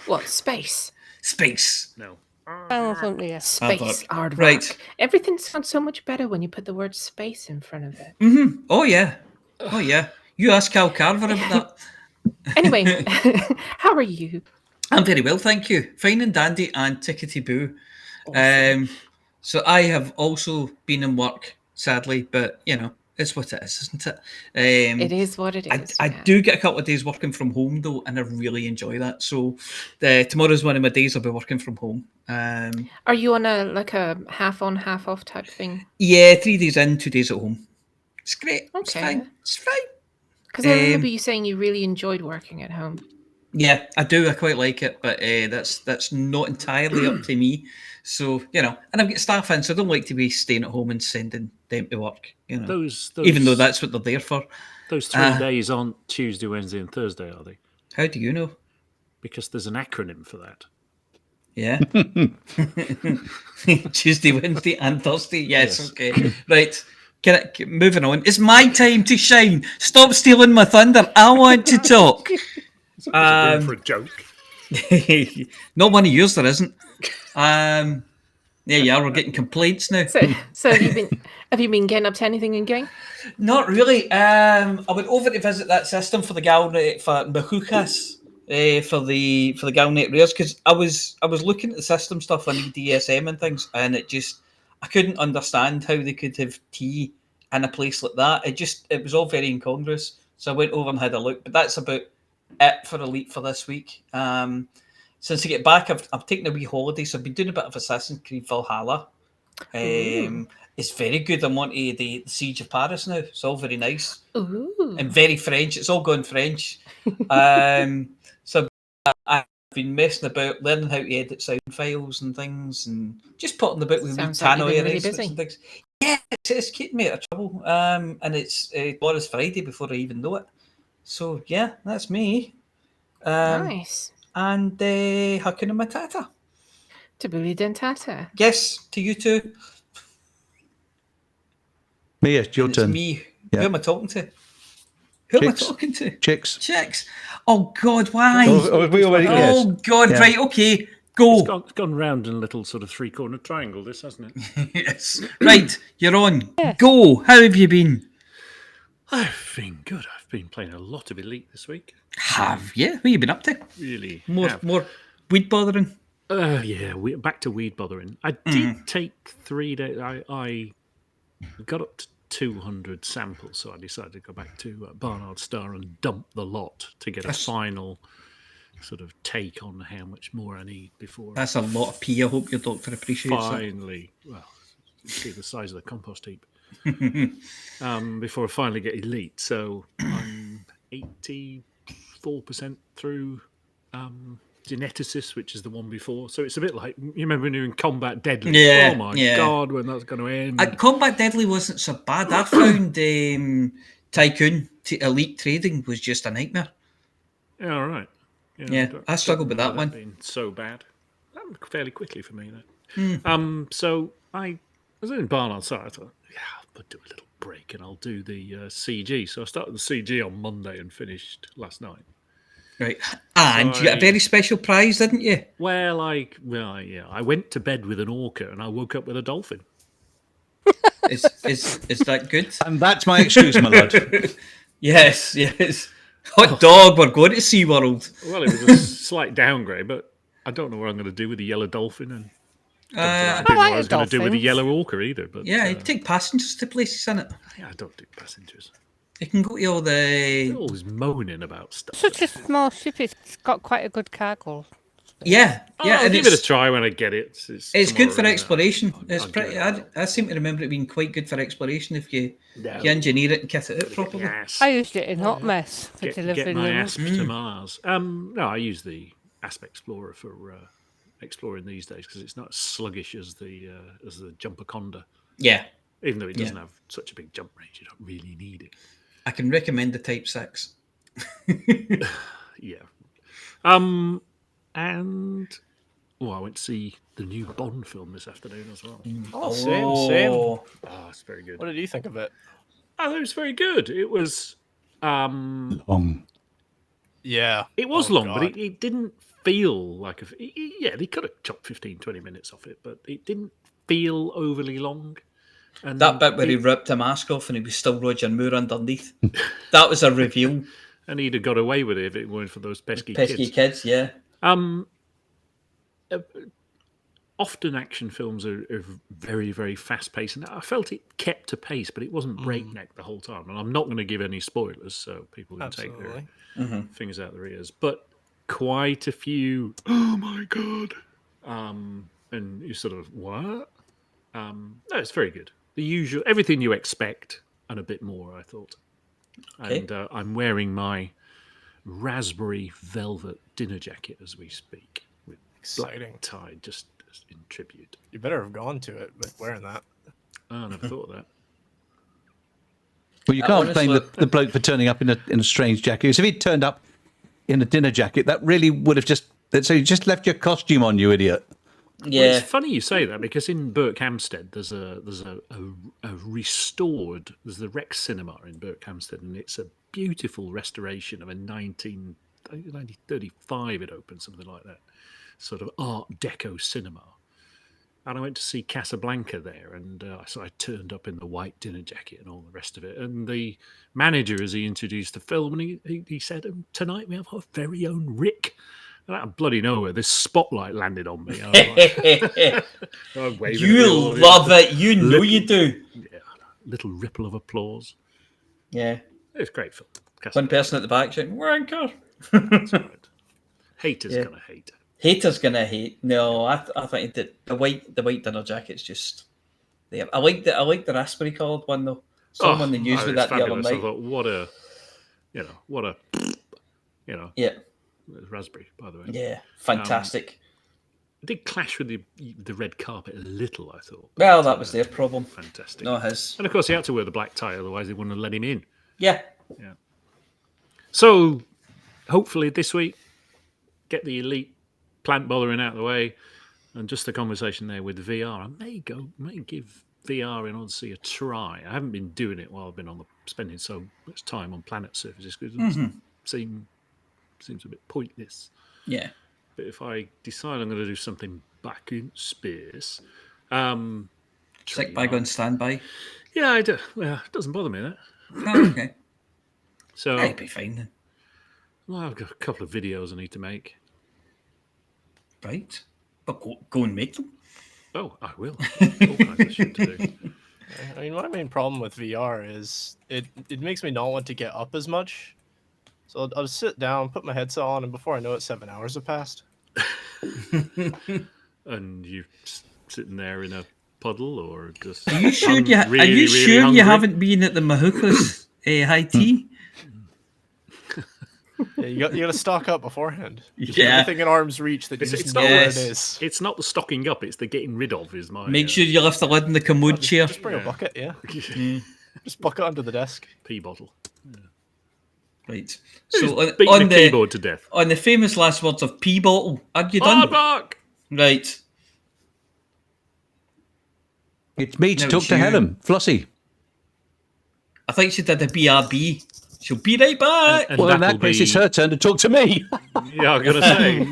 What, space? Space. No. Space, Aardvark. Right. Everything sounds so much better when you put the word space in front of it. Mm-hmm. Oh, yeah. Oh, yeah. You ask Cal Carver about that. Anyway, how are you? I'm very well, thank you. Fine and dandy and tickety-boo. Awesome. So I have also been in work, sadly, but, you know, It's what it is, isn't it? It is what it is. I do get a couple of days working from home though, and I really enjoy that. So tomorrow's one of my days I'll be working from home. Are you on a half on, half off type thing? Yeah, 3 days in, 2 days at home. It's great. Okay. It's fine. It's fine. Because I remember you saying you really enjoyed working at home. Yeah, I do. I quite like it, but that's not entirely up to me. So, and I've got staff in, so I don't like to be staying at home and sending them to work, Those even though that's what they're there for. Those 3 days aren't Tuesday, Wednesday, and Thursday, are they? How do you know? Because there's an acronym for that. Yeah. Tuesday, Wednesday, and Thursday. Yes. Okay. Right. Moving on. It's my time to shine. Stop stealing my thunder. I want to talk. For a joke. Not one of yours, there isn't. There you are. We're getting complaints now. So have you been getting up to anything in game? Not really. I went over to visit that system for the Galnet for Mahukas. For the Galnet rares, because I was looking at the system stuff on DSM and things, and I couldn't understand how they could have tea in a place like that. It was all very incongruous. So I went over and had a look, but that's about it for Elite for this week. Since I get back, I've taken a wee holiday, so I've been doing a bit of Assassin's Creed Valhalla. It's very good. I'm on to the Siege of Paris now. It's all very nice. Ooh. And very French. It's all gone French. So I've been messing about, learning how to edit sound files and things, and just putting about with Sounds like you've been really busy. and things. Yeah, it's keeping me out of trouble. And it's tomorrow's Friday before I even know it. So yeah, that's me. Nice. And Hakuna Matata. Tabuli Dentata. Yes, to you too. Mia, it's your turn. It's me. Yeah. Who am I talking to? Who am I Chicks. talking to? Chicks. Oh God, why? We already, yes. Oh God, Yeah. right, okay, go. It's gone round in a little sort of three-corner triangle, this, hasn't it? Yes. Right, you're on. Go. How have you been? I've been good. I've been playing a lot of Elite this week. Have you? What have you been up to? Really? More weed bothering? Back to weed bothering. I did take 3 days. I got up to 200 samples, so I decided to go back to Barnard Star and dump the lot to get a final sort of take on how much more I need before. That's a lot of pee. I hope your doctor appreciates finally, well, see the size of the compost heap. Before I finally get Elite, so I'm 84% through Geneticist, which is the one before. So it's a bit like, you remember when you were in Combat Deadly? Yeah, oh my God, when that's going to end. Combat Deadly wasn't so bad. I found Tycoon Elite trading was just a nightmare. Yeah, all right. I struggled with that one. Been so bad. That went fairly quickly for me then. So I was in Barnard, so I thought, I'll do a little break and I'll do the CG. So I started the CG on Monday and finished last night. Right, and you got a very special prize, didn't you? Well, I went to bed with an orca and I woke up with a dolphin. Is that good? And that's my excuse, my lord. Yes. Hot dog, we're going to SeaWorld. Well, it was a slight downgrade, but I don't know what I'm going to do with the yellow dolphin, and I didn't know what I was going to do with the yellow orca either. But you take passengers to places, innit? Yeah, I don't do passengers. You can go to all the... They're always moaning about stuff. Such a small ship, it's got quite a good cargo. Yeah. I'll give it a try when I get it. It's good for exploration. It's pretty. I seem to remember it being quite good for exploration if you engineer it and kit it out properly. Yes. I used it in Hot Mess for delivering Get my them. asp to Mars. No, I use the Asp Explorer for exploring these days because it's not as sluggish as the Jumperconda. Yeah. Even though it doesn't have such a big jump range, you don't really need it. I can recommend the Type 6. Yeah. And I went to see the new Bond film this afternoon as well. Oh, same. Oh, it's very good. What did you think of it? I thought it was very good. It was long. Yeah. It was long, but it didn't feel like they could have chopped 15-20 minutes off it, but it didn't feel overly long. And that bit where he ripped the mask off and he was still Roger Moore underneath, that was a reveal. And he'd have got away with it if it weren't for those pesky kids. Yeah. often action films are very, very fast paced, and I felt it kept a pace, but it wasn't breakneck the whole time. And I'm not going to give any spoilers, so people can take their fingers out their ears. But quite a few, oh my god, and you sort of what? No, it's very good. The usual, everything you expect, and a bit more, I thought. Okay. And I'm wearing my raspberry velvet dinner jacket as we speak, with Exciting. black tie, just in tribute. You better have gone to it with wearing that. Oh, I never thought of that. Well, you can't blame the bloke for turning up in a strange jacket. Because if he'd turned up in a dinner jacket, that really would have so you just left your costume on, you idiot. Yeah, well, it's funny you say that, because in Berkhamsted there's a restored, there's the Rex Cinema in Berkhamsted, and it's a beautiful restoration of a 1935 it opened, something like that, sort of Art Deco cinema. And I went to see Casablanca there, and so I turned up in the white dinner jacket and all the rest of it. And the manager, as he introduced the film, and he said, "Tonight we have our very own Rick." And out of bloody nowhere, this spotlight landed on me. You love it. You know you do. Yeah, little ripple of applause. Yeah. It's a great film. One person at the back shouting, "Wanker!" That's right. Haters gonna hate. Haters gonna hate. No, I think that the white dinner jacket's just there. I like the raspberry coloured one though. Someone they used with that the other night. I thought, what a. Yeah. It was raspberry, by the way. Yeah, fantastic. It did clash with the red carpet a little, I thought. Well, that was their problem. Fantastic. Not his. And of course, he had to wear the black tie, otherwise they wouldn't have let him in. Yeah. Yeah. So, hopefully this week, get the elite plant bothering out of the way, and just the conversation there with VR. I may give VR in Odyssey a try. I haven't been doing it while I've been spending so much time on planet surfaces, because it seems a bit pointless. Yeah. But if I decide I'm going to do something back in space, sick bag on standby. Yeah, I do. Well, it doesn't bother me that. Oh, okay. So I'd be fine then. Well, I've got a couple of videos I need to make. Right, but go and make them. Oh, I will. All kinds of shit to do. I mean, my main problem with VR is it makes me not want to get up as much. So I'll just sit down, put my headset on, and before I know it, 7 hours have passed. And you're sitting there in a puddle, or just? Are you sure you haven't been at the Mahukas high tea? Yeah, you got to stock up beforehand. Yeah, everything in arm's reach that you just know where it is. It's not the stocking up; it's the getting rid of. Is my make sure you lift the lid in the commode chair. Just bring a bucket, yeah. Just bucket under the desk. Pee bottle. Yeah. Right. Who's So beating on the keyboard to death? On the famous last words of pee bottle, are you done? Mark. Right. It's me to talk to Helen, Flossy. I think she did a BRB. She'll be right back. Well, in that case, it's her turn to talk to me. Yeah, I'm going to say.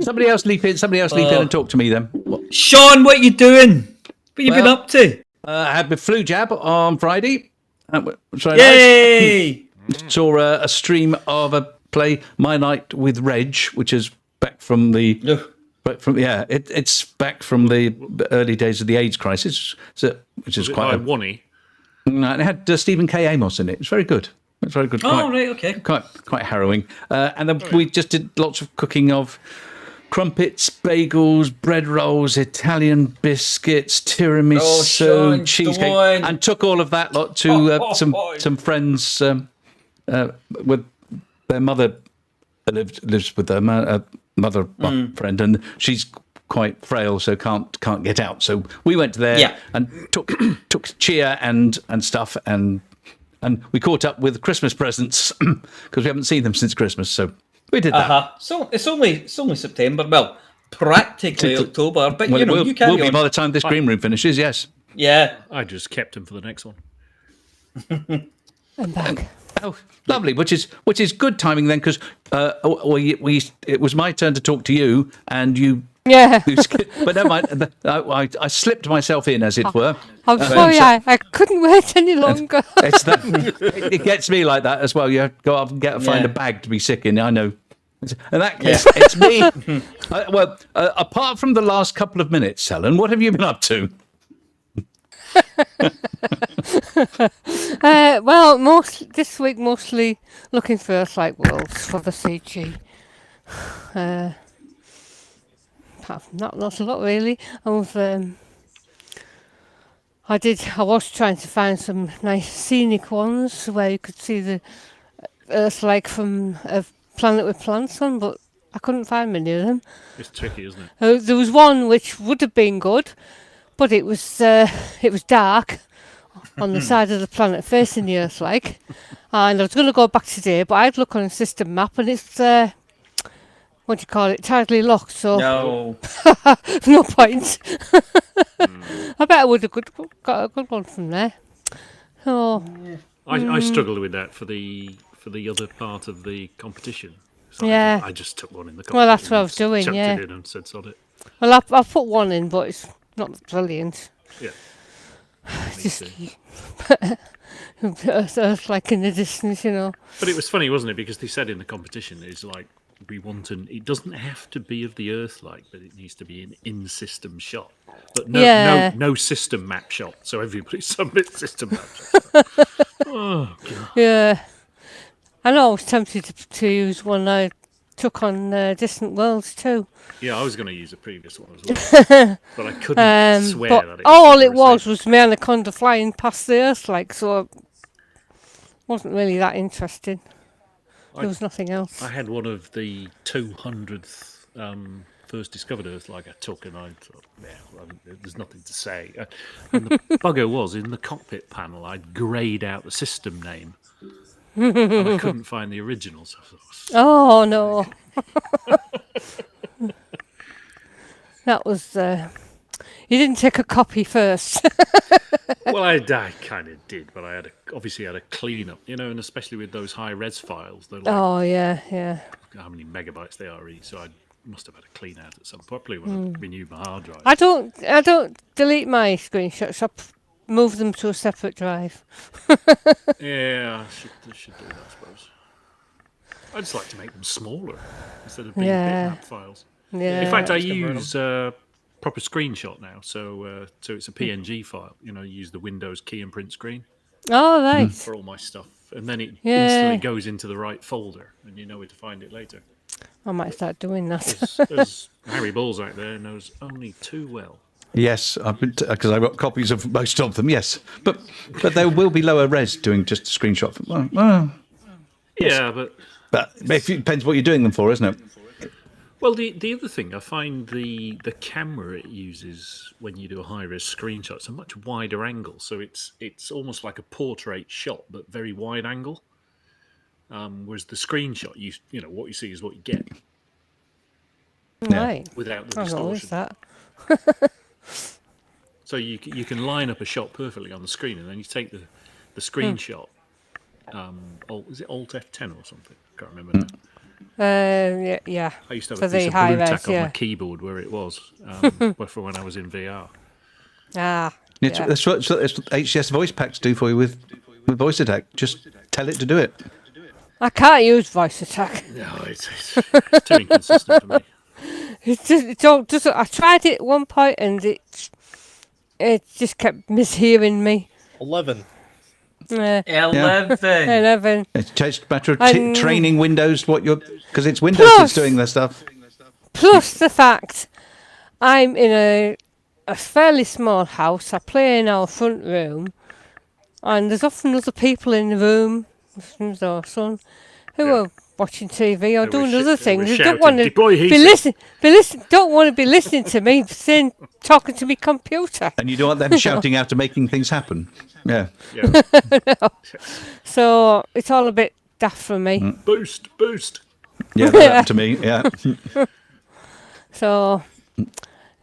Somebody else leap in and talk to me then. Sean, what are you doing? What you been up to? I had my flu jab on Friday. Yay! Nice. Saw a stream of a play, My Night with Reg, which is back from the... it's back from the early days of the AIDS crisis, which is quite... Wonny. And it had Stephen K. Amos in it. It's very good. It's very good. Right, okay. Quite harrowing. And then we just did lots of cooking of crumpets, bagels, bread rolls, Italian biscuits, tiramisu, cheesecake, and took all of that lot to some friends with their mother lives with their mother friend, and she's quite frail, so can't get out. So we went there and took cheer and stuff, and we caught up with Christmas presents because we haven't seen them since Christmas. So we did that. So it's only September. Well, practically October, but you can't. Will be by the time this green room finishes. Yes. Yeah. I just kept him for the next one. I'm back. Oh, lovely! Which is good timing then, because it was my turn to talk to you, and you. Yeah. But never mind. I slipped myself in, as it were. I'm sorry, I couldn't wait any longer. It gets me like that as well. You go up and find a bag to be sick in. I know. In that case, it's me. Apart from the last couple of minutes, Helen, what have you been up to? This week mostly looking for Earth-like worlds for the CG. Apart from that, not a lot really. I was trying to find some nice scenic ones where you could see the Earth-like from a planet with plants on, but I couldn't find many of them. It's tricky, isn't it? There was one which would have been good, but it was dark on the side of the planet facing the Earth-like, and I was going to go back today, but I'd look on a system map and it's what do you call it, tidally locked, so No. no point. I bet I would have got a good one from there. Oh, I struggled with that for the other part of the competition. So yeah. I just took one in the competition. Well, that's what I was doing, chucked yeah. it in and said sod it. Well, I've put one in, but it's not brilliant. Yeah. Just Earth like in the distance, you know. But it was funny, wasn't it? Because they said in the competition, it's like, we want it doesn't have to be of the Earth like, but it needs to be an in-system shot. But no system map shot. So everybody submits system map shot. Oh, God. Yeah. I know I was tempted to use one I took on Distant Worlds too. Yeah, I was going to use a previous one as well. But I couldn't swear but that it was all super it was safe. my anaconda flying past the Earth like, so it wasn't really that interesting. There was nothing else. I had one of the 200th first discovered Earth like I took, and I thought, there's nothing to say. And the bugger was, in the cockpit panel, I'd greyed out the system name. And I couldn't find the original. So oh, no. That was... you didn't take a copy first. Well, I kind of did, but I obviously had a clean up, and especially with those high res files, they're like, oh yeah. How many megabytes they are each? So I must have had a clean out at some point, probably when I renewed my hard drive. I don't delete my screenshots. I move them to a separate drive. Yeah, I should do that, I suppose. I just like to make them smaller instead of being bitmap files. Yeah. In fact, I use proper screenshot now, so it's a PNG file. You use the Windows key and print screen. Oh, right. For all my stuff, and then it instantly goes into the right folder, and you know where to find it later. I might start doing that. As Harry Balzac there knows only too well. Yes, because I've got copies of most of them. Yes, but there will be lower res doing just a screenshot. Yeah, but it depends what you're doing them for, isn't it? Well, the other thing, I find the camera it uses when you do a high-res screenshot, it's a much wider angle, so it's almost like a portrait shot, but very wide angle. Whereas the screenshot, what you see is what you get. Right. Without the I've distortion. noticed that. So you can line up a shot perfectly on the screen, and then you take the screenshot. Is it Alt F10 or something? I can't remember now. Yeah. I used to have For a piece the of high blue res, tack on yeah. my keyboard where it was, for when I was in VR. Ah. That's what HCS voice packs do for you with voice attack. Just tell it to do it. I can't use voice attack. No, it's too inconsistent for me. I tried it at one point and it just kept mishearing me. 11. 11. It's just a matter of training Windows because it's Windows that's doing this stuff. Plus the fact I'm in a fairly small house. I play in our front room, and there's often other people in the room, with our son, who are watching TV or doing other things. They don't want to don't want to be listening to me talking to me computer. And you don't want them shouting out to making things happen. Yeah. No. So it's all a bit daft for me. Boost. Yeah, that happened to me. Yeah. So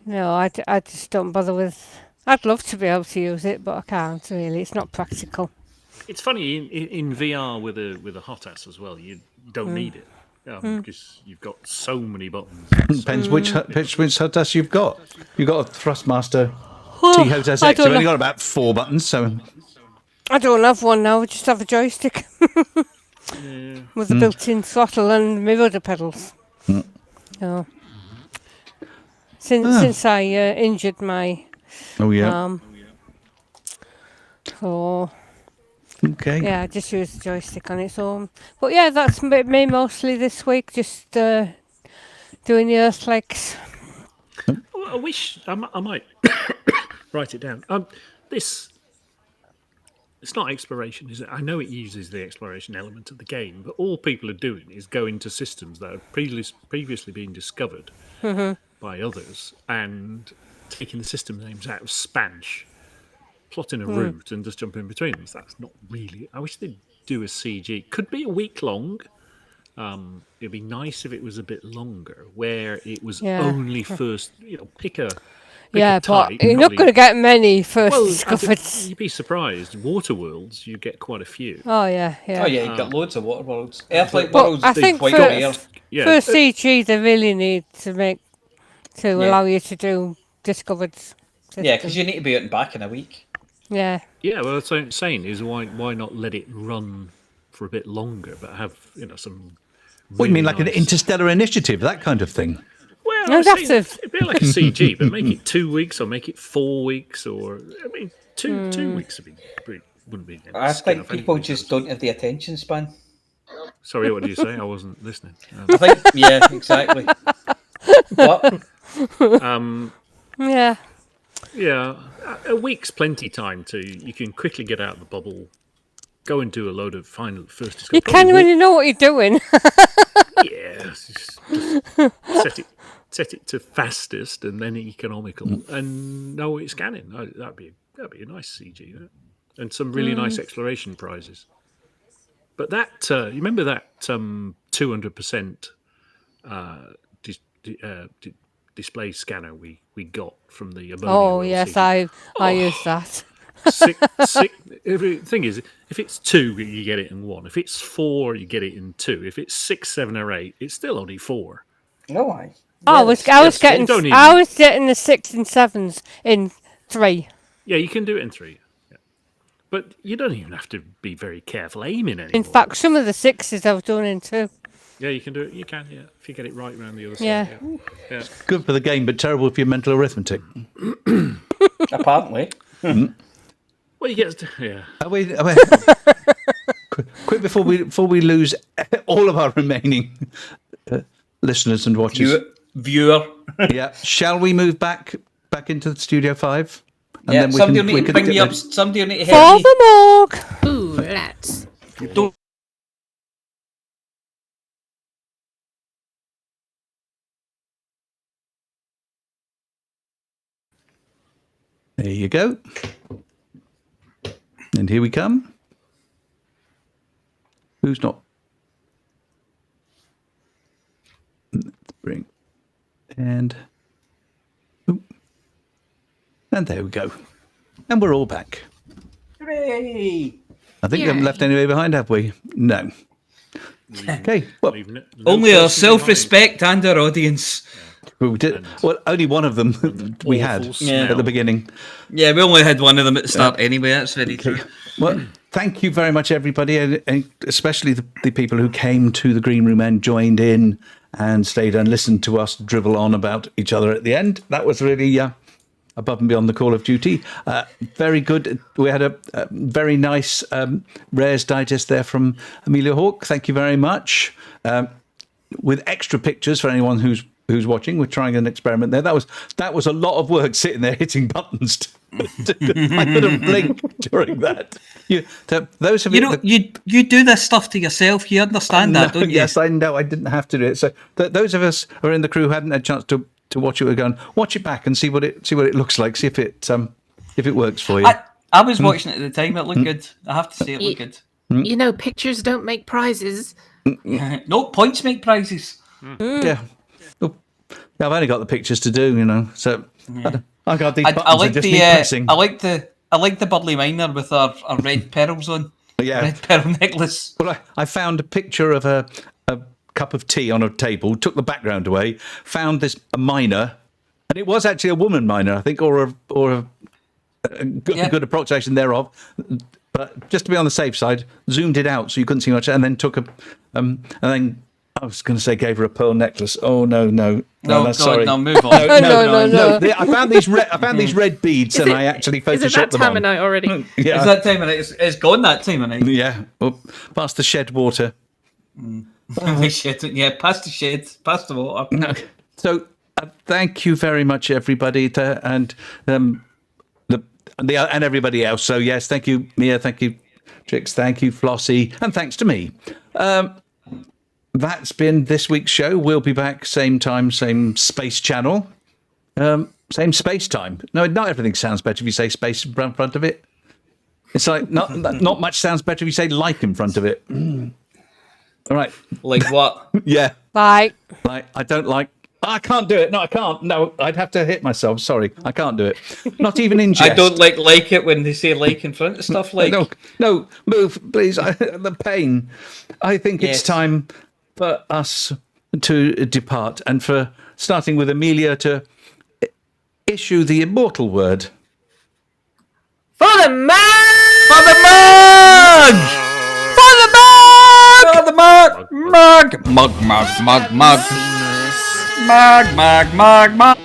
no, I just don't bother with. I'd love to be able to use it, but I can't really. It's not practical. It's funny in VR with a hot ass as well. You don't need it because you've got so many buttons. Depends which hot ass you've got. You've got a Thrustmaster T-Hotas X. You've only got about 4 buttons, so. I don't have one now. I just have a joystick. with the built-in throttle and my rudder pedals. So, since I injured my arm. So, okay. Yeah, I just use the joystick on its own. But yeah, that's me mostly this week, just doing the earth legs. I wish I might write it down. It's not exploration, is it? I know it uses the exploration element of the game, but all people are doing is going to systems that have previously been discovered by others and taking the system names out of Spanish, plotting a route and just jumping between them. So that's not really... I wish they'd do a CG. Could be a week long. It'd be nice if it was a bit longer, where it was only first, pick a Yeah, type, but you're not going to get many first well, discovered. You'd be surprised. Waterworlds, you get quite a few. Oh, yeah. Oh, yeah, you've got loads of water worlds. Earthlight But worlds I do think quite for rare. CG, they really need to allow you to do discovered systems. Yeah, because you need to be out and back in a week. Yeah. Yeah, well, that's what I'm saying is why not let it run for a bit longer, but have some. What do you mean, like an interstellar initiative, that kind of thing? Well, No, that's it'd be like a CG, but make it 2 weeks or make it 4 weeks, or two weeks wouldn't be. I think people just don't have the attention span. Sorry, what did you say? I wasn't listening. I think, yeah, exactly. What? Yeah. Yeah, a week's plenty time you can quickly get out of the bubble, go and do a load of first discovery. You can when you know what you're doing. Yeah, just set it to fastest and then economical, and know what it's scanning. That'd be a nice CG, and some really nice exploration prizes. But that you remember that 200% display scanner we got from the ammonia. Oh yes, I use that. The thing is, if it's 2, you get it in 1. If it's 4, you get it in 2. If it's 6, 7, or 8, it's still only 4. No, I was getting the 6 and 7s in 3. Yeah, you can do it in 3. Yeah. But you don't even have to be very careful aiming anymore. In fact, some of the 6s I was doing in 2. Yeah, you can do it. You can, yeah, if you get it right around the other side. Yeah. Yeah. Good for the game, but terrible for your mental arithmetic. Apparently. Well, you get to, yeah. Quick before we lose all of our remaining listeners and watchers. Viewer. Yeah. Shall we move back into the Studio 5? And Yeah, then somebody will need to bring me up. Somebody will need to For help me. the morgue. Ooh, let's. There you go. And here we come. Who's not? Let's bring. And there we go. And we're all back. Hooray! I think we haven't left anybody behind, have we? No. Okay. Well, Only our self-respect and our audience. we did. Well, only one of them we had at the beginning. Yeah, we only had one of them at the start anyway. That's very true. Well, thank you very much, everybody, and especially the people who came to the green room and joined in and stayed and listened to us drivel on about each other at the end. That was really above and beyond the call of duty. Very good. We had a very nice Rares Digest there from Amelia Hawke. Thank you very much. With extra pictures for anyone who's watching. We're trying an experiment there. That was a lot of work sitting there hitting buttons. I couldn't blink during that. Those of you do this stuff to yourself. You understand that, don't you? Yes, I know. I didn't have to do it. So those of us who are in the crew who hadn't had a chance to watch it, we're going watch it back and see what it looks like. See if it works for you. I was watching it at the time. It looked good. I have to say, it looked good. You know, pictures don't make prizes. No, points make prizes. Yeah. I've only got the pictures to do, so I got these buttons. I like the Burley Miner with our red pearls on. Yeah, red pearl necklace. Well, I found a picture of a cup of tea on a table, took the background away, found a miner, and it was actually a woman miner, I think, or a good approximation thereof. But just to be on the safe side, zoomed it out so you couldn't see much, and then took a, and then I was going to say gave her a pearl necklace. Oh no, God, sorry. no, move on. No. I found these red beads, and I actually photoshopped them on. Is it that time of night already? Yeah. Is that time of night? It's gone that time of night. Yeah. Well, past the shed water. Yeah, past the shed, past the water. No. So thank you very much, everybody, and and everybody else. So yes, thank you, Mia. Thank you, Trix. Thank you, Flossy, and thanks to me. That's been this week's show. We'll be back same time, same space channel, same space time. No, not everything sounds better if you say space in front of it. It's like not much sounds better if you say like in front of it. All right. Like what? Yeah. Bye. Like I don't like. I can't do it. No, I can't. No, I'd have to hit myself. Sorry, I can't do it. Not even in jest. I don't like it when they say like in front of stuff like. No, move, please. The pain. I think it's time for us to depart, and for starting with Amelia to issue the immortal word. For the mug! For the mug! For the mug! For the mug! Mug! Mug, mug, mug, mug. Mug, mug, mug, mug.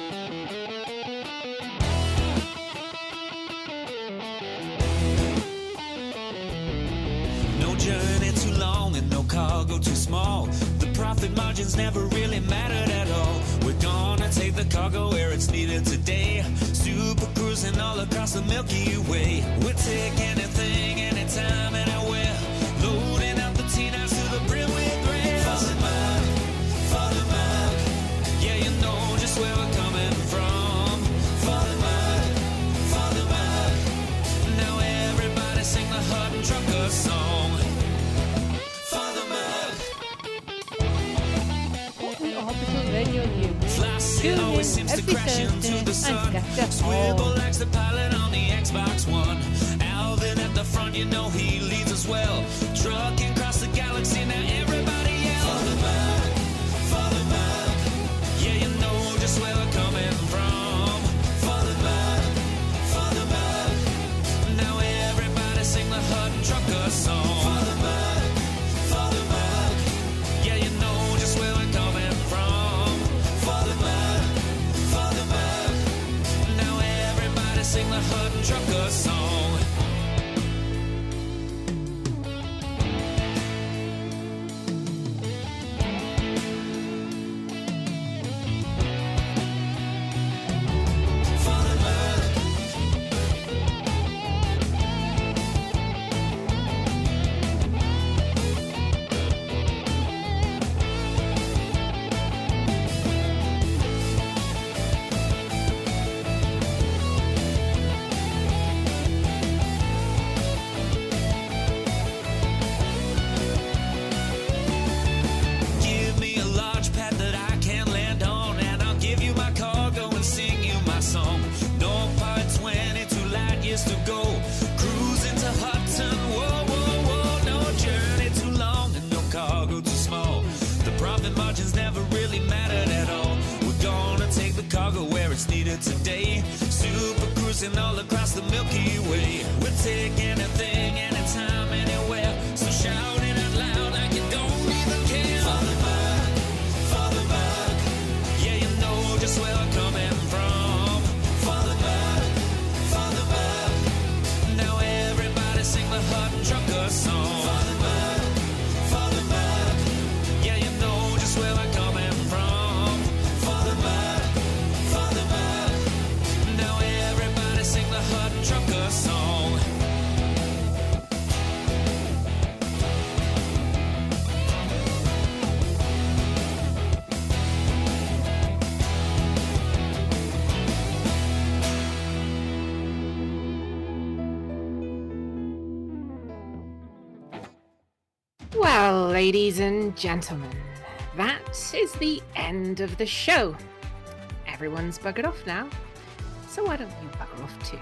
No journey too long and no cargo too small. The profit margins never really mattered at all. We're gonna take the cargo where it's needed today. Super cruising all across the Milky Way. We'll take anything, anytime, anywhere. Loading up the T-9s to the brim with rail. For the mug, yeah, you know just where we're coming from. For the mug, now everybody sing the Hutton Trucker song. For the mug. Hutton Orbital Radio News. Flossy always seems to crash into the sun. Swivel likes the pilot on the Xbox One. Alvin at the front, you know he leads us well. Trucking across the galaxy, now everybody yell. For the mug, yeah, you know just where we're coming from. For the mug, now everybody sing the Hutton Trucker song. For the mug, yeah, you know just where we're coming from. For the mug, now everybody sing the Hutton Trucker song. Give me a launch pad that I can land on, and I'll give you my cargo and sing you my song. No part 22 light years to go. Cruising to Hutton, whoa, whoa, whoa. No journey too long and no cargo too small. The profit margins never really mattered at all. We're gonna take the cargo where it's needed today. Super cruising all across the Milky Way. We'll take anything, anytime, anywhere. So shout it out loud like you don't even care. For the mug, yeah, you know just where we're coming from. For the mug, now everybody sing the Hutton Trucker song. For the mug, yeah, you know just where we're coming from. For the mug, now everybody sing the Hutton Trucker song. Well, ladies and gentlemen, that is the end of the show. Everyone's buggered off now, so why don't you bugger off too?